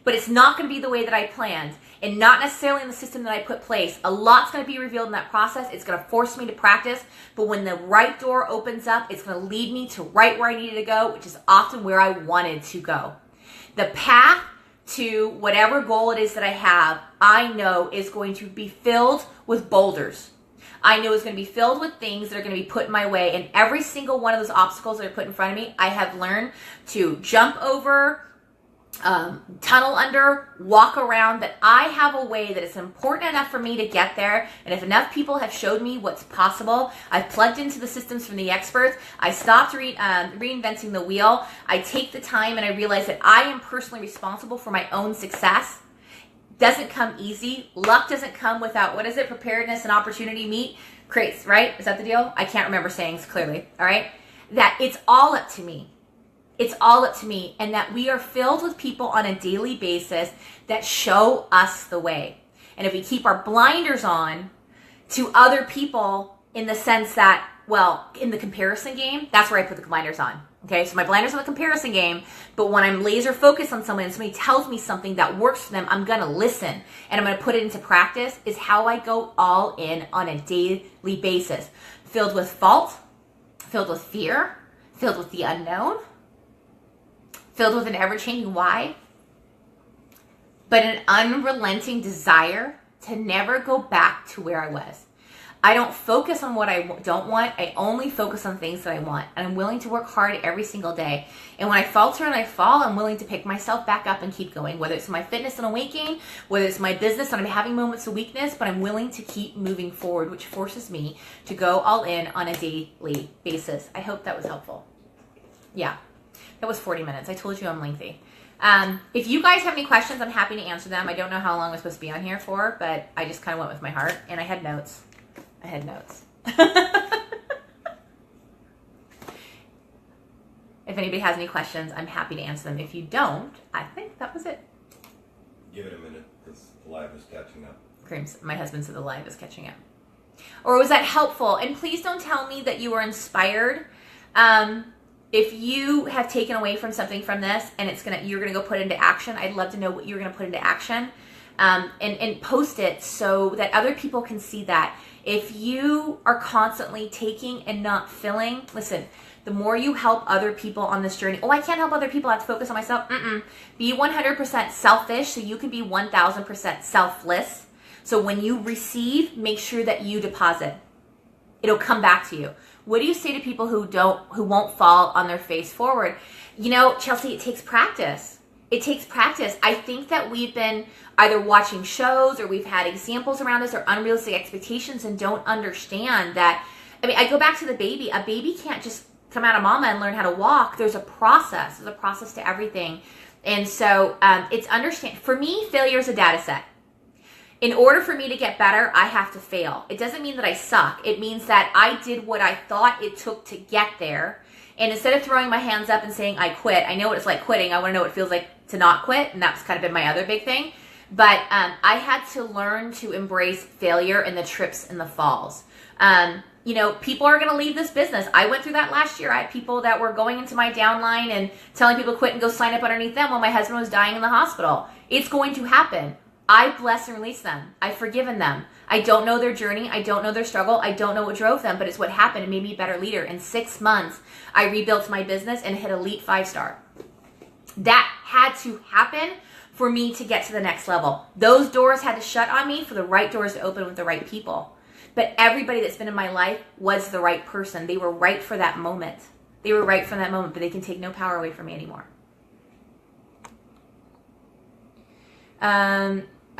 but it's not going to be the way that I planned, and not necessarily in the system that I put place. A lot's going to be revealed in that process. It's going to force me to practice, but when the right door opens up, it's going to lead me to right where I needed to go, which is often where I wanted to go. The path to whatever goal it is that I have, I know is going to be filled with boulders. I know it's going to be filled with things that are going to be put in my way, and every single one of those obstacles that are put in front of me, I have learned to jump over, tunnel under, walk around, that I have a way that is important enough for me to get there. And if enough people have showed me what's possible, I've plugged into the systems from the experts. I stopped reinventing the wheel. I take the time and I realize that I am personally responsible for my own success. Doesn't come easy. Luck doesn't come without, what is it? Preparedness and opportunity meet creates, right? Is that the deal? I can't remember sayings clearly. All right. That it's all up to me. It's all up to me, and that we are filled with people on a daily basis that show us the way. And if we keep our blinders on to other people, in the sense that, well, in the comparison game, that's where I put the blinders on. Okay, so my blinders on the comparison game, but when I'm laser focused on someone and somebody tells me something that works for them, I'm going to listen and I'm going to put it into practice, is how I go all in on a daily basis. Filled with fault, filled with fear, filled with the unknown, filled with an ever-changing why, but an unrelenting desire to never go back to where I was. I don't focus on what I don't want. I only focus on things that I want. And I'm willing to work hard every single day. And when I falter and I fall, I'm willing to pick myself back up and keep going. Whether it's my fitness and a weight gain, whether it's my business and I'm having moments of weakness, but I'm willing to keep moving forward, which forces me to go all in on a daily basis. I hope that was helpful. Yeah. That was 40 minutes. I told you I'm lengthy. If you guys have any questions, I'm happy to answer them. I don't know how long I'm supposed to be on here for, but I just kind of went with my heart, and I had notes. If anybody has any questions, I'm happy to answer them. If you don't, I think that was it. Give it a minute, because the live is catching up. Creams, my husband said the live is catching up. Or was that helpful? And please don't tell me that you were inspired. If you have taken away from something from this and you're gonna go put into action, I'd love to know what you're gonna put into action, and post it so that other people can see that. If you are constantly taking and not filling, listen, the more you help other people on this journey, I can't help other people, I have to focus on myself. Be 100% selfish so you can be 1000% selfless. So when you receive, make sure that you deposit. It'll come back to you. What do you say to people who won't fall on their face forward? You know, Chelsea, it takes practice. It takes practice. I think that we've been either watching shows or we've had examples around us or unrealistic expectations and don't understand that. I mean, I go back to the baby. A baby can't just come out of mama and learn how to walk. There's a process. There's a process to everything. And so for me, failure is a data set. In order for me to get better, I have to fail. It doesn't mean that I suck. It means that I did what I thought it took to get there. And instead of throwing my hands up and saying I quit, I know what it's like quitting. I want to know what it feels like to not quit. And that's kind of been my other big thing. But I had to learn to embrace failure and the trips and the falls. You know, people are going to leave this business. I went through that last year. I had people that were going into my downline and telling people to quit and go sign up underneath them while my husband was dying in the hospital. It's going to happen. I bless and release them. I've forgiven them. I don't know their journey. I don't know their struggle. I don't know what drove them, but it's what happened and made me a better leader. In 6 months, I rebuilt my business and hit elite 5-star. That had to happen for me to get to the next level. Those doors had to shut on me for the right doors to open with the right people. But everybody that's been in my life was the right person. They were right for that moment. But they can take no power away from me anymore.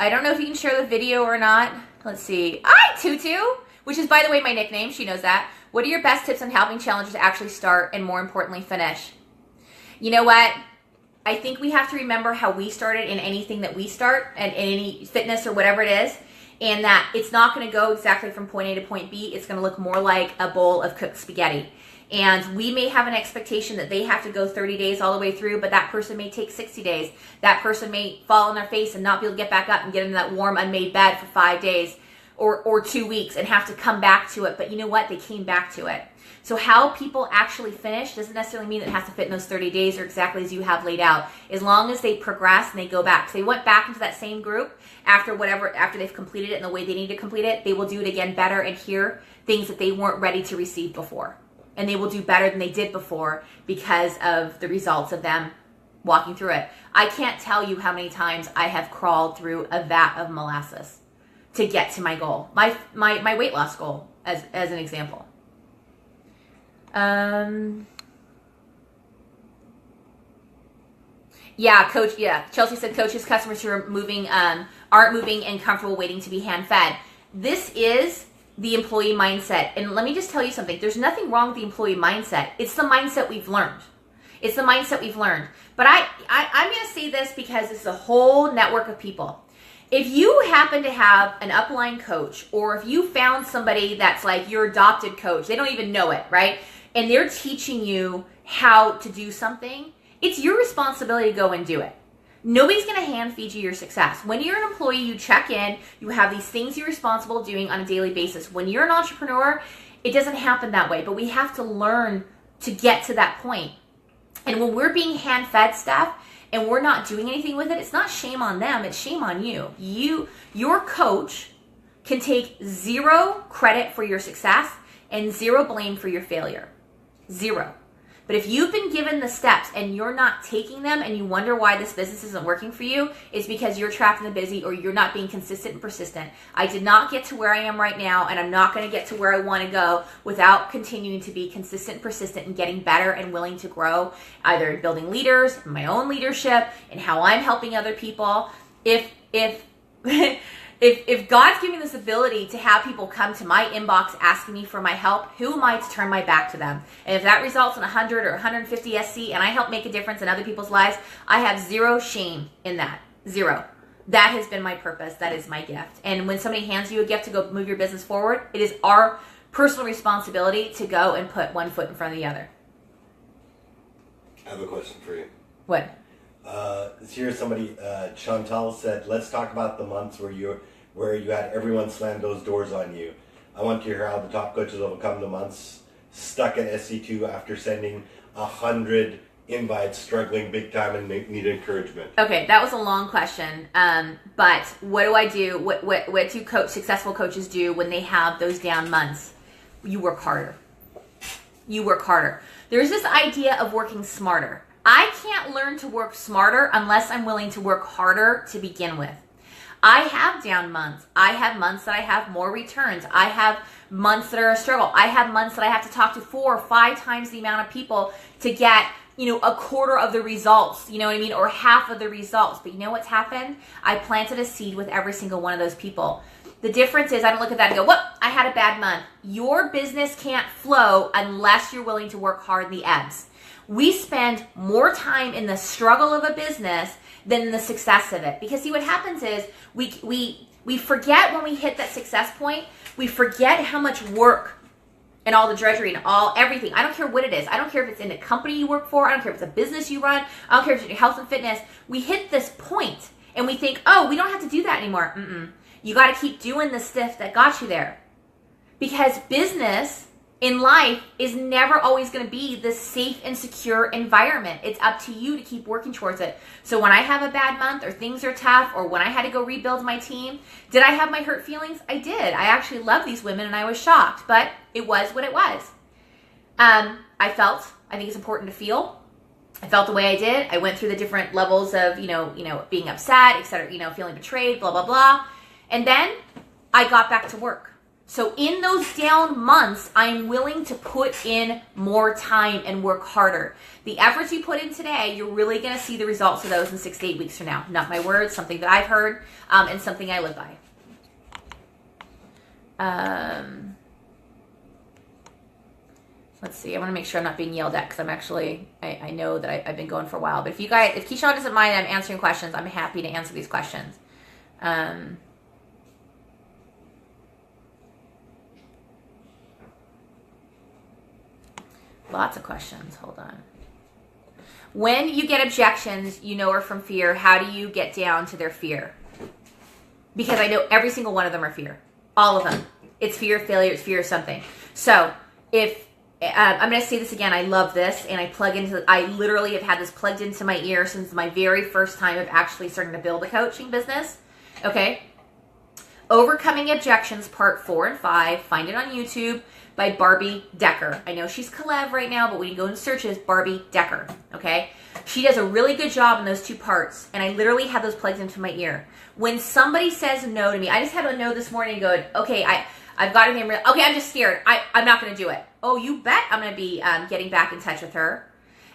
I don't know if you can share the video or not. Let's see. Hi, Tutu, which is, by the way, my nickname. She knows that. What are your best tips on helping challengers actually start and, more importantly, finish? You know what? I think we have to remember how we started in anything that we start, and in any fitness or whatever it is, and that it's not going to go exactly from point A to point B. It's going to look more like a bowl of cooked spaghetti. And we may have an expectation that they have to go 30 days all the way through, but that person may take 60 days. That person may fall on their face and not be able to get back up and get into that warm, unmade bed for 5 days. or 2 weeks and have to come back to it. But you know what? They came back to it. So how people actually finish doesn't necessarily mean that it has to fit in those 30 days or exactly as you have laid out. As long as they progress and they go back. So they went back into that same group after they've completed it in the way they need to complete it, they will do it again better and hear things that they weren't ready to receive before. And they will do better than they did before because of the results of them walking through it. I can't tell you how many times I have crawled through a vat of molasses to get to my goal, my weight loss goal, as an example. Yeah, coach. Yeah, Chelsea said coaches, customers who are moving, aren't moving and comfortable waiting to be hand fed. This is the employee mindset, and let me just tell you something. There's nothing wrong with the employee mindset. It's the mindset we've learned. It's the mindset we've learned. But I'm going to say this because it's a whole network of people. If you happen to have an upline coach, or if you found somebody that's like your adopted coach, they don't even know it, right? And they're teaching you how to do something, it's your responsibility to go and do it. Nobody's going to hand feed you your success. When you're an employee, you check in, you have these things you're responsible doing on a daily basis. When you're an entrepreneur, it doesn't happen that way, but we have to learn to get to that point. And when we're being hand fed stuff and we're not doing anything with it, it's not shame on them, it's shame on you. Your coach can take 0 credit for your success and 0 blame for your failure. 0. But if you've been given the steps and you're not taking them and you wonder why this business isn't working for you, it's because you're trapped in the busy or you're not being consistent and persistent. I did not get to where I am right now, and I'm not going to get to where I want to go without continuing to be consistent and persistent and getting better and willing to grow, either in building leaders, my own leadership, and how I'm helping other people. If God's giving this ability to have people come to my inbox asking me for my help, who am I to turn my back to them? And if that results in 100 or 150 SC and I help make a difference in other people's lives, I have 0 shame in that. 0. That has been my purpose. That is my gift. And when somebody hands you a gift to go move your business forward, it is our personal responsibility to go and put one foot in front of the other. I have a question for you. What? Here's somebody, Chantal said, let's talk about the months where you had everyone slam those doors on you. I want to hear how the top coaches overcome the months stuck at SC2 after sending 100 invites, struggling big time and need encouragement. Okay, that was a long question. But what do I do? What do successful coaches do when they have those down months? You work harder. You work harder. There's this idea of working smarter. I can't learn to work smarter unless I'm willing to work harder to begin with. I have down months. I have months that I have more returns. I have months that are a struggle. I have months that I have to talk to 4 or 5 times the amount of people to get, a quarter of the results, you know what I mean? Or half of the results. But you know what's happened? I planted a seed with every single one of those people. The difference is I don't look at that and go, whoop, I had a bad month. Your business can't flow unless you're willing to work hard in the ebbs. We spend more time in the struggle of a business than in the success of it. Because see, what happens is we forget when we hit that success point, we forget how much work and all the drudgery and everything. I don't care what it is. I don't care if it's in a company you work for. I don't care if it's a business you run. I don't care if it's in your health and fitness. We hit this point and we think, oh, we don't have to do that anymore. You got to keep doing the stuff that got you there. Because business in life is never always going to be this safe and secure environment. It's up to you to keep working towards it. So when I have a bad month or things are tough or when I had to go rebuild my team, did I have my hurt feelings? I did. I actually love these women and I was shocked, but it was what it was. I think it's important to feel. I felt the way I did. I went through the different levels of, being upset, etc., feeling betrayed, blah, blah, blah. And then I got back to work. So in those down months, I'm willing to put in more time and work harder. The efforts you put in today, you're really going to see the results of those in 6 to 8 weeks from now. Not my words, something that I've heard, and something I live by. Let's see. I want to make sure I'm not being yelled at because I know that I've been going for a while. But if Keyshawn doesn't mind I'm answering questions, I'm happy to answer these questions. Lots of questions. Hold on. When you get objections, are from fear. How do you get down to their fear? Because I know every single one of them are fear. All of them. It's fear of failure. It's fear of something. So if I'm going to say this again, I love this, and I literally have had this plugged into my ear since my very first time of actually starting to build a coaching business. Okay. Overcoming Objections, part 4 and 5. Find it on YouTube by Barbie Decker. I know she's collab right now, but when you go and search it, it's Barbie Decker. Okay. She does a really good job in those 2 parts, and I literally have those plugged into my ear. When somebody says no to me, I just had a no this morning going, okay, I've got him. Okay, I'm just scared. I'm not going to do it. Oh, you bet I'm going to be getting back in touch with her.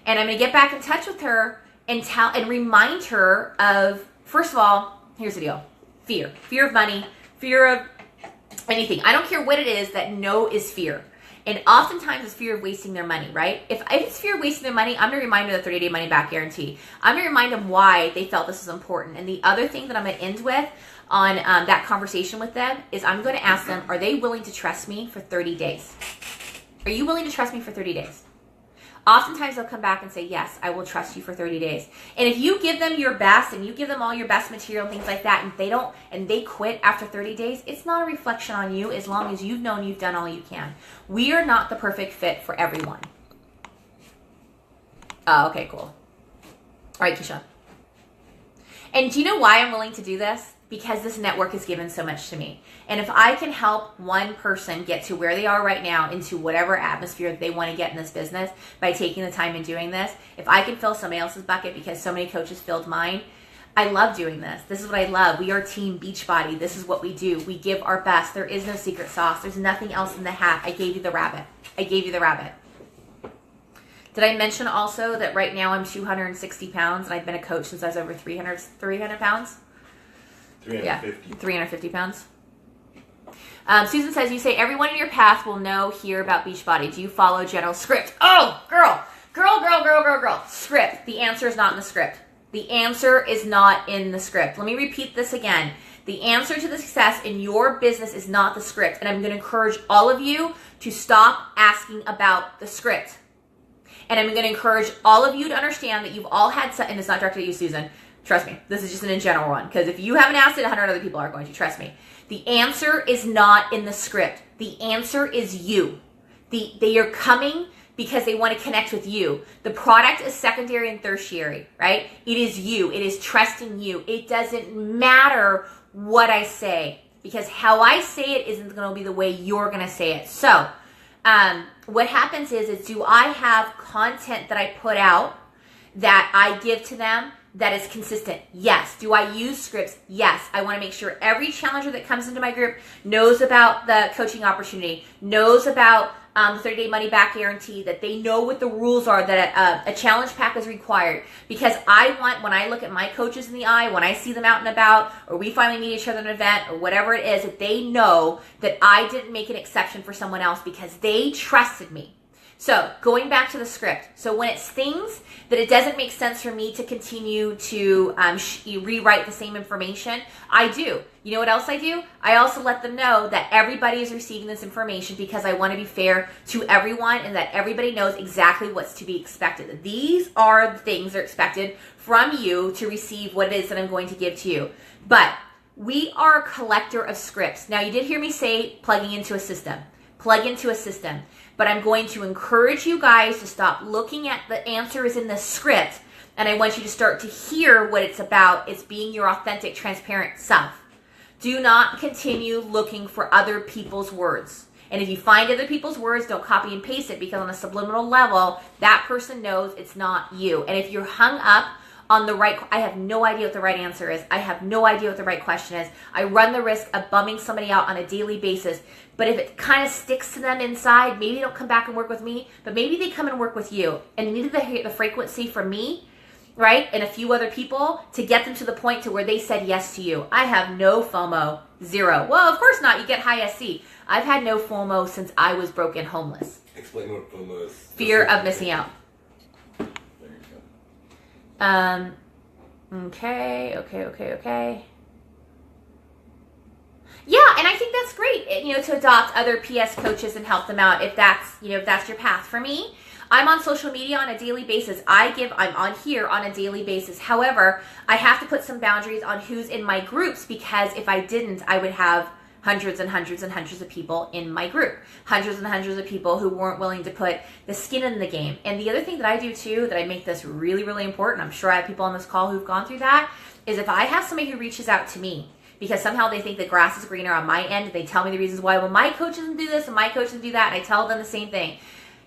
And I'm going to get back in touch with her and remind her of, first of all, here's the deal. Fear of money, fear of anything. I don't care what it is, that no is fear. And oftentimes it's fear of wasting their money, right? If it's fear of wasting their money, I'm going to remind them of the 30-day money back guarantee. I'm going to remind them why they felt this was important. And the other thing that I'm going to end with on that conversation with them is I'm going to ask them, are they willing to trust me for 30 days? Are you willing to trust me for 30 days? Oftentimes they'll come back and say, yes, I will trust you for 30 days. And if you give them your best and you give them all your best material and things like that, and they quit after 30 days, it's not a reflection on you as long as you've known you've done all you can. We are not the perfect fit for everyone. Oh, okay, cool. All right, Keisha. And do you know why I'm willing to do this? Because this network has given so much to me. And if I can help one person get to where they are right now into whatever atmosphere that they want to get in this business by taking the time and doing this, if I can fill somebody else's bucket because so many coaches filled mine, I love doing this. This is what I love. We are Team Beachbody. This is what we do. We give our best. There is no secret sauce. There's nothing else in the hat. I gave you the rabbit. Did I mention also that right now I'm 260 pounds and I've been a coach since I was over 300 pounds? 350 pounds. Susan says, you say everyone in your path will know here about Beachbody. Do you follow general script? Oh, girl. Script. The answer is not in the script. The answer is not in the script. Let me repeat this again. The answer to the success in your business is not the script. And I'm going to encourage all of you to stop asking about the script. And I'm going to encourage all of you to understand that you've all had, and it's not directed at you, Susan. Trust me, this is just an in general one. Because if you haven't asked it, 100 other people are going to. Trust me. The answer is not in the script. The answer is you. They are coming because they want to connect with you. The product is secondary and tertiary, right? It is you. It is trusting you. It doesn't matter what I say. Because how I say it isn't going to be the way you're going to say it. So, what happens is do I have content that I put out that I give to them that is consistent? Yes. Do I use scripts? Yes. I want to make sure every challenger that comes into my group knows about the coaching opportunity, knows about the 30-day money back guarantee, that they know what the rules are, that a challenge pack is required. Because I want, when I look at my coaches in the eye, when I see them out and about, or we finally meet each other at an event, or whatever it is, that they know that I didn't make an exception for someone else because they trusted me. So going back to the script. So when it's things that it doesn't make sense for me to continue to rewrite the same information, I do. You know what else I do? I also let them know that everybody is receiving this information because I want to be fair to everyone and that everybody knows exactly what's to be expected. These are the things that are expected from you to receive what it is that I'm going to give to you. But we are a collector of scripts. Now, you did hear me say plugging into a system. Plug into a system. But I'm going to encourage you guys to stop looking at the answers in the script, and I want you to start to hear what it's about. It's being your authentic, transparent self. Do not continue looking for other people's words. And if you find other people's words, don't copy and paste it, because on a subliminal level, that person knows it's not you. And if you're hung up on the right, I have no idea what the right answer is. I have no idea what the right question is. I run the risk of bumming somebody out on a daily basis. But if it kind of sticks to them inside, maybe they don't come back and work with me, but maybe they come and work with you. And you need the frequency from me, right, and a few other people to get them to the point to where they said yes to you. I have no FOMO, zero. Well, of course not. You get high SC. I've had no FOMO since I was broke and homeless. Explain what FOMO is. Fear of missing out. There you go. Okay. Yeah, and I think that's great, to adopt other PS coaches and help them out if that's your path. For me, I'm on social media on a daily basis. I'm on here on a daily basis. However, I have to put some boundaries on who's in my groups, because if I didn't, I would have hundreds and hundreds and hundreds of people in my group, hundreds and hundreds of people who weren't willing to put the skin in the game. And the other thing that I do too, that I make this really, really important, I'm sure I have people on this call who've gone through that, is if I have somebody who reaches out to me because somehow they think the grass is greener on my end, they tell me the reasons why, well, my coach doesn't do this and my coach doesn't do that, and I tell them the same thing.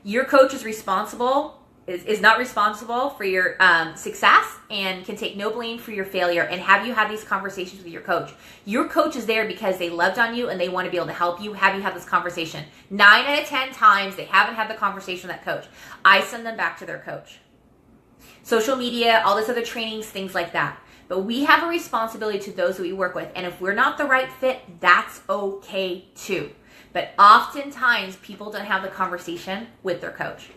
Your coach is responsible, is not responsible for your success and can take no blame for your failure. And have you had these conversations with your coach? Your coach is there because they loved on you and they want to be able to help you. Have you had this conversation? 9 out of 10 times they haven't had the conversation with that coach. I send them back to their coach. Social media, all this other trainings, things like that. But we have a responsibility to those that we work with. And if we're not the right fit, that's okay too. But oftentimes people don't have the conversation with their coach.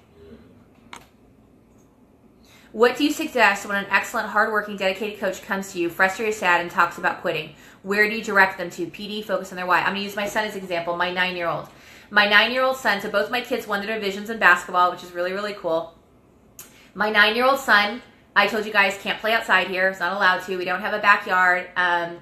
What do you suggest when an excellent, hardworking, dedicated coach comes to you, frustrated, sad, and talks about quitting? Where do you direct them to? PD, focus on their why. I'm going to use my son as an example, my 9-year-old. My 9-year-old son, so both my kids won their divisions in basketball, which is really, really cool. My 9-year-old son, I told you guys, can't play outside here. He's not allowed to. We don't have a backyard.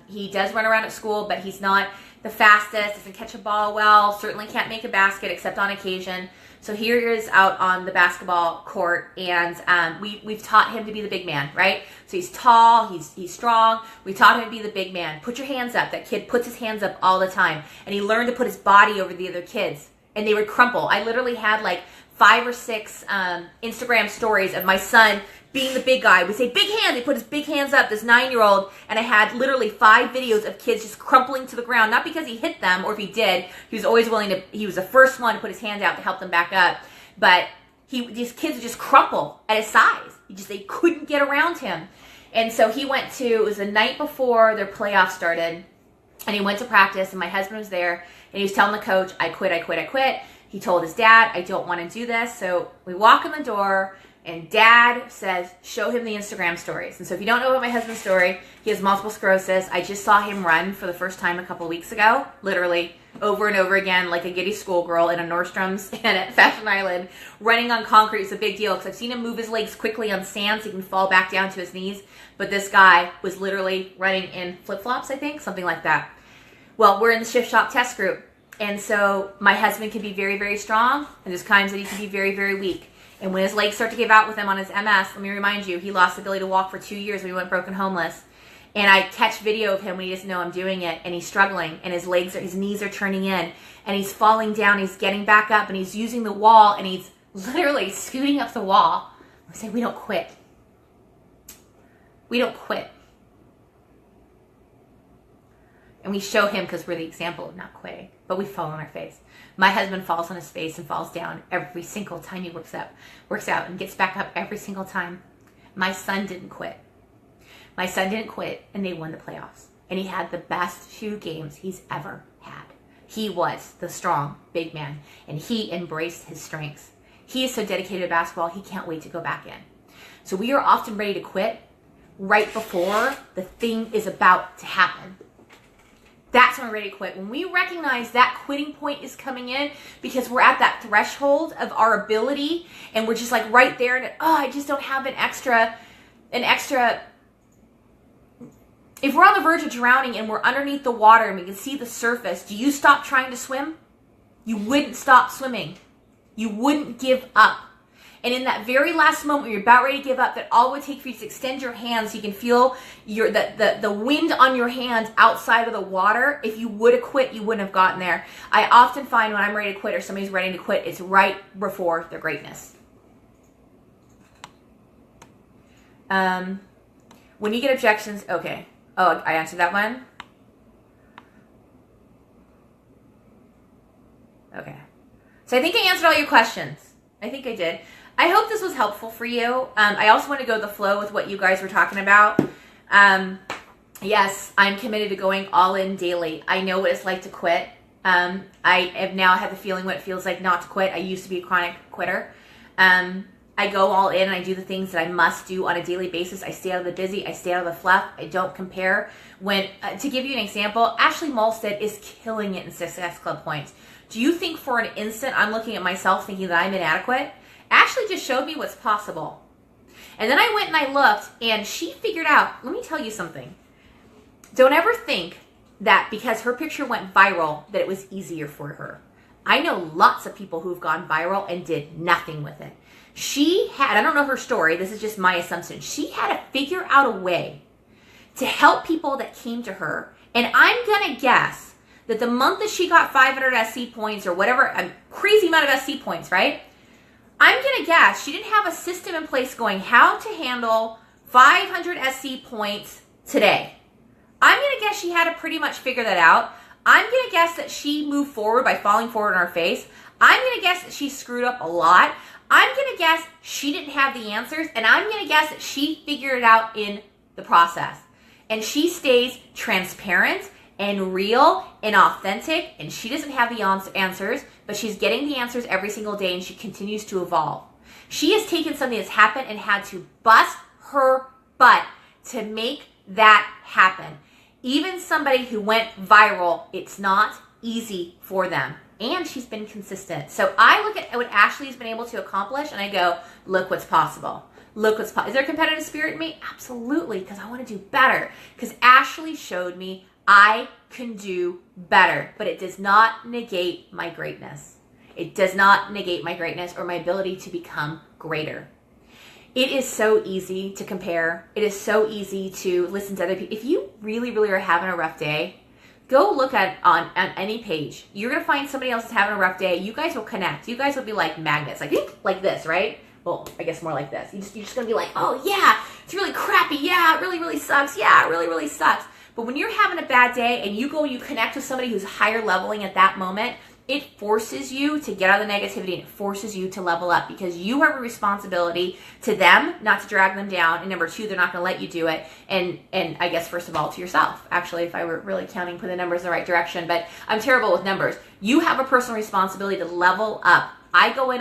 He does run around at school, but he's not the fastest, doesn't catch a ball well, certainly can't make a basket except on occasion. So here he is out on the basketball court, and we've taught him to be the big man, right? So he's tall, he's strong. We taught him to be the big man. Put your hands up. That kid puts his hands up all the time, and he learned to put his body over the other kids, and they would crumple. I literally had like 5 or 6 Instagram stories of my son being the big guy. We say big hands. He put his big hands up, this 9-year-old, and I had literally 5 videos of kids just crumpling to the ground. Not because he hit them, or if he did, he was always willing to, he was the first one to put his hands out to help them back up. But these kids would just crumple at his size. They couldn't get around him. And so he went to, it was the night before their playoffs started, and he went to practice, and my husband was there, and he was telling the coach, I quit, I quit, I quit. He told his dad, I don't want to do this. So we walk in the door, and dad says, show him the Instagram stories. And so if you don't know about my husband's story, he has multiple sclerosis. I just saw him run for the first time a couple of weeks ago, literally over and over again, like a giddy schoolgirl in a Nordstrom's and at Fashion Island. Running on concrete is a big deal because I've seen him move his legs quickly on sand so he can fall back down to his knees. But this guy was literally running in flip-flops, I think, something like that. Well, we're in the Shift Shop test group. And so my husband can be very, very strong, and there's times that he can be very, very weak. And when his legs start to give out with him on his MS, let me remind you, he lost the ability to walk for 2 years when he went broken homeless. And I catch video of him when he doesn't know I'm doing it, and he's struggling, and his knees are turning in, and he's falling down, he's getting back up, and he's using the wall, and he's literally scooting up the wall. I say, we don't quit. We don't quit. And we show him because we're the example of not quitting, but we fall on our face. My husband falls on his face and falls down every single time he works out and gets back up every single time. My son didn't quit. My son didn't quit, and they won the playoffs. And he had the best 2 games he's ever had. He was the strong, big man, and he embraced his strengths. He is so dedicated to basketball, he can't wait to go back in. So we are often ready to quit right before the thing is about to happen. That's when we're ready to quit. When we recognize that quitting point is coming in because we're at that threshold of our ability and we're just like right there and I just don't have an extra. If we're on the verge of drowning and we're underneath the water and we can see the surface, do you stop trying to swim? You wouldn't stop swimming. You wouldn't give up. And in that very last moment when you're about ready to give up, that all it would take for you to extend your hands so you can feel the wind on your hands outside of the water. If you would have quit, you wouldn't have gotten there. I often find when I'm ready to quit or somebody's ready to quit, it's right before their greatness. When you get objections, okay. Oh, I answered that one? Okay. So I think I answered all your questions. I think I did. I hope this was helpful for you. I also want to go with the flow with what you guys were talking about. Yes, I'm committed to going all in daily. I know what it's like to quit. I have now had the feeling what it feels like not to quit. I used to be a chronic quitter. I go all in and I do the things that I must do on a daily basis. I stay out of the busy. I stay out of the fluff. I don't compare. To give you an example, Ashley Molstead is killing it in Success Club points. Do you think for an instant I'm looking at myself thinking that I'm inadequate? Ashley just showed me what's possible. And then I went and I looked and she figured out, let me tell you something. Don't ever think that because her picture went viral, that it was easier for her. I know lots of people who've gone viral and did nothing with it. She had, I don't know her story, this is just my assumption, she had to figure out a way to help people that came to her. And I'm going to guess that the month that she got 500 SC points or whatever, a crazy amount of SC points, right? I'm going to guess she didn't have a system in place going how to handle 500 SC points today. I'm going to guess she had to pretty much figure that out. I'm going to guess that she moved forward by falling forward on her face. I'm going to guess that she screwed up a lot. I'm going to guess she didn't have the answers. And I'm going to guess that she figured it out in the process. And she stays transparent and real and authentic. And she doesn't have the answers, but she's getting the answers every single day, and she continues to evolve. She has taken something that's happened and had to bust her butt to make that happen. Even somebody who went viral, it's not easy for them. And she's been consistent. So I look at what Ashley's been able to accomplish and I go, look what's possible. Look what's possible. Is there a competitive spirit in me? Absolutely, because I want to do better. Because Ashley showed me I can do better. But it does not negate my greatness. It does not negate my greatness or my ability to become greater. It is so easy to compare. It is so easy to listen to other people. If you really, really are having a rough day, go look at on any page. You're going to find somebody else is having a rough day. You guys will connect. You guys will be like magnets. Like this, right? Well, I guess more like this. You're just going to be like, oh, yeah, it's really crappy. Yeah, it really, really sucks. Yeah, it really, really sucks. But when you're having a bad day and you connect with somebody who's higher leveling at that moment, it forces you to get out of the negativity and it forces you to level up because you have a responsibility to them, not to drag them down. And number two, they're not going to let you do it. And I guess, first of all, to yourself, actually, if I were really counting, put the numbers in the right direction. But I'm terrible with numbers. You have a personal responsibility to level up. I go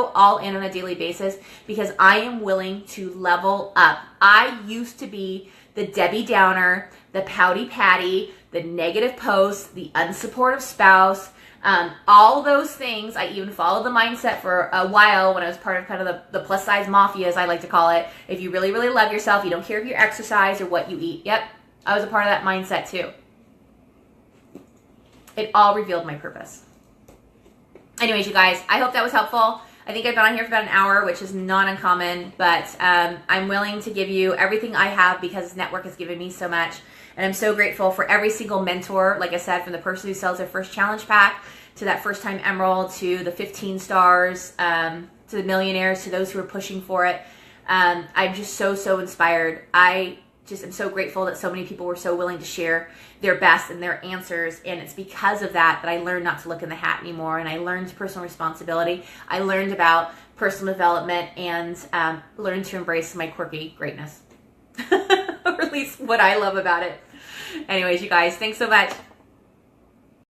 all in on a daily basis because I am willing to level up. I used to be the Debbie Downer, the pouty Patty, the negative post, the unsupportive spouse, all those things. I even followed the mindset for a while when I was part of kind of the plus size mafia, as I like to call it. If you really, really love yourself, you don't care if you exercise or what you eat. Yep, I was a part of that mindset too. It all revealed my purpose. Anyways, you guys, I hope that was helpful. I think I've been on here for about an hour, which is not uncommon, but I'm willing to give you everything I have because this network has given me so much. And I'm so grateful for every single mentor, like I said, from the person who sells their first challenge pack to that first time emerald, to the 15 stars, to the millionaires, to those who are pushing for it. I'm just so inspired. I just am so grateful that so many people were so willing to share their best and their answers. And it's because of that I learned not to look in the hat anymore. And I learned personal responsibility. I learned about personal development and learned to embrace my quirky greatness. Or at least what I love about it. Anyways, you guys, thanks so much.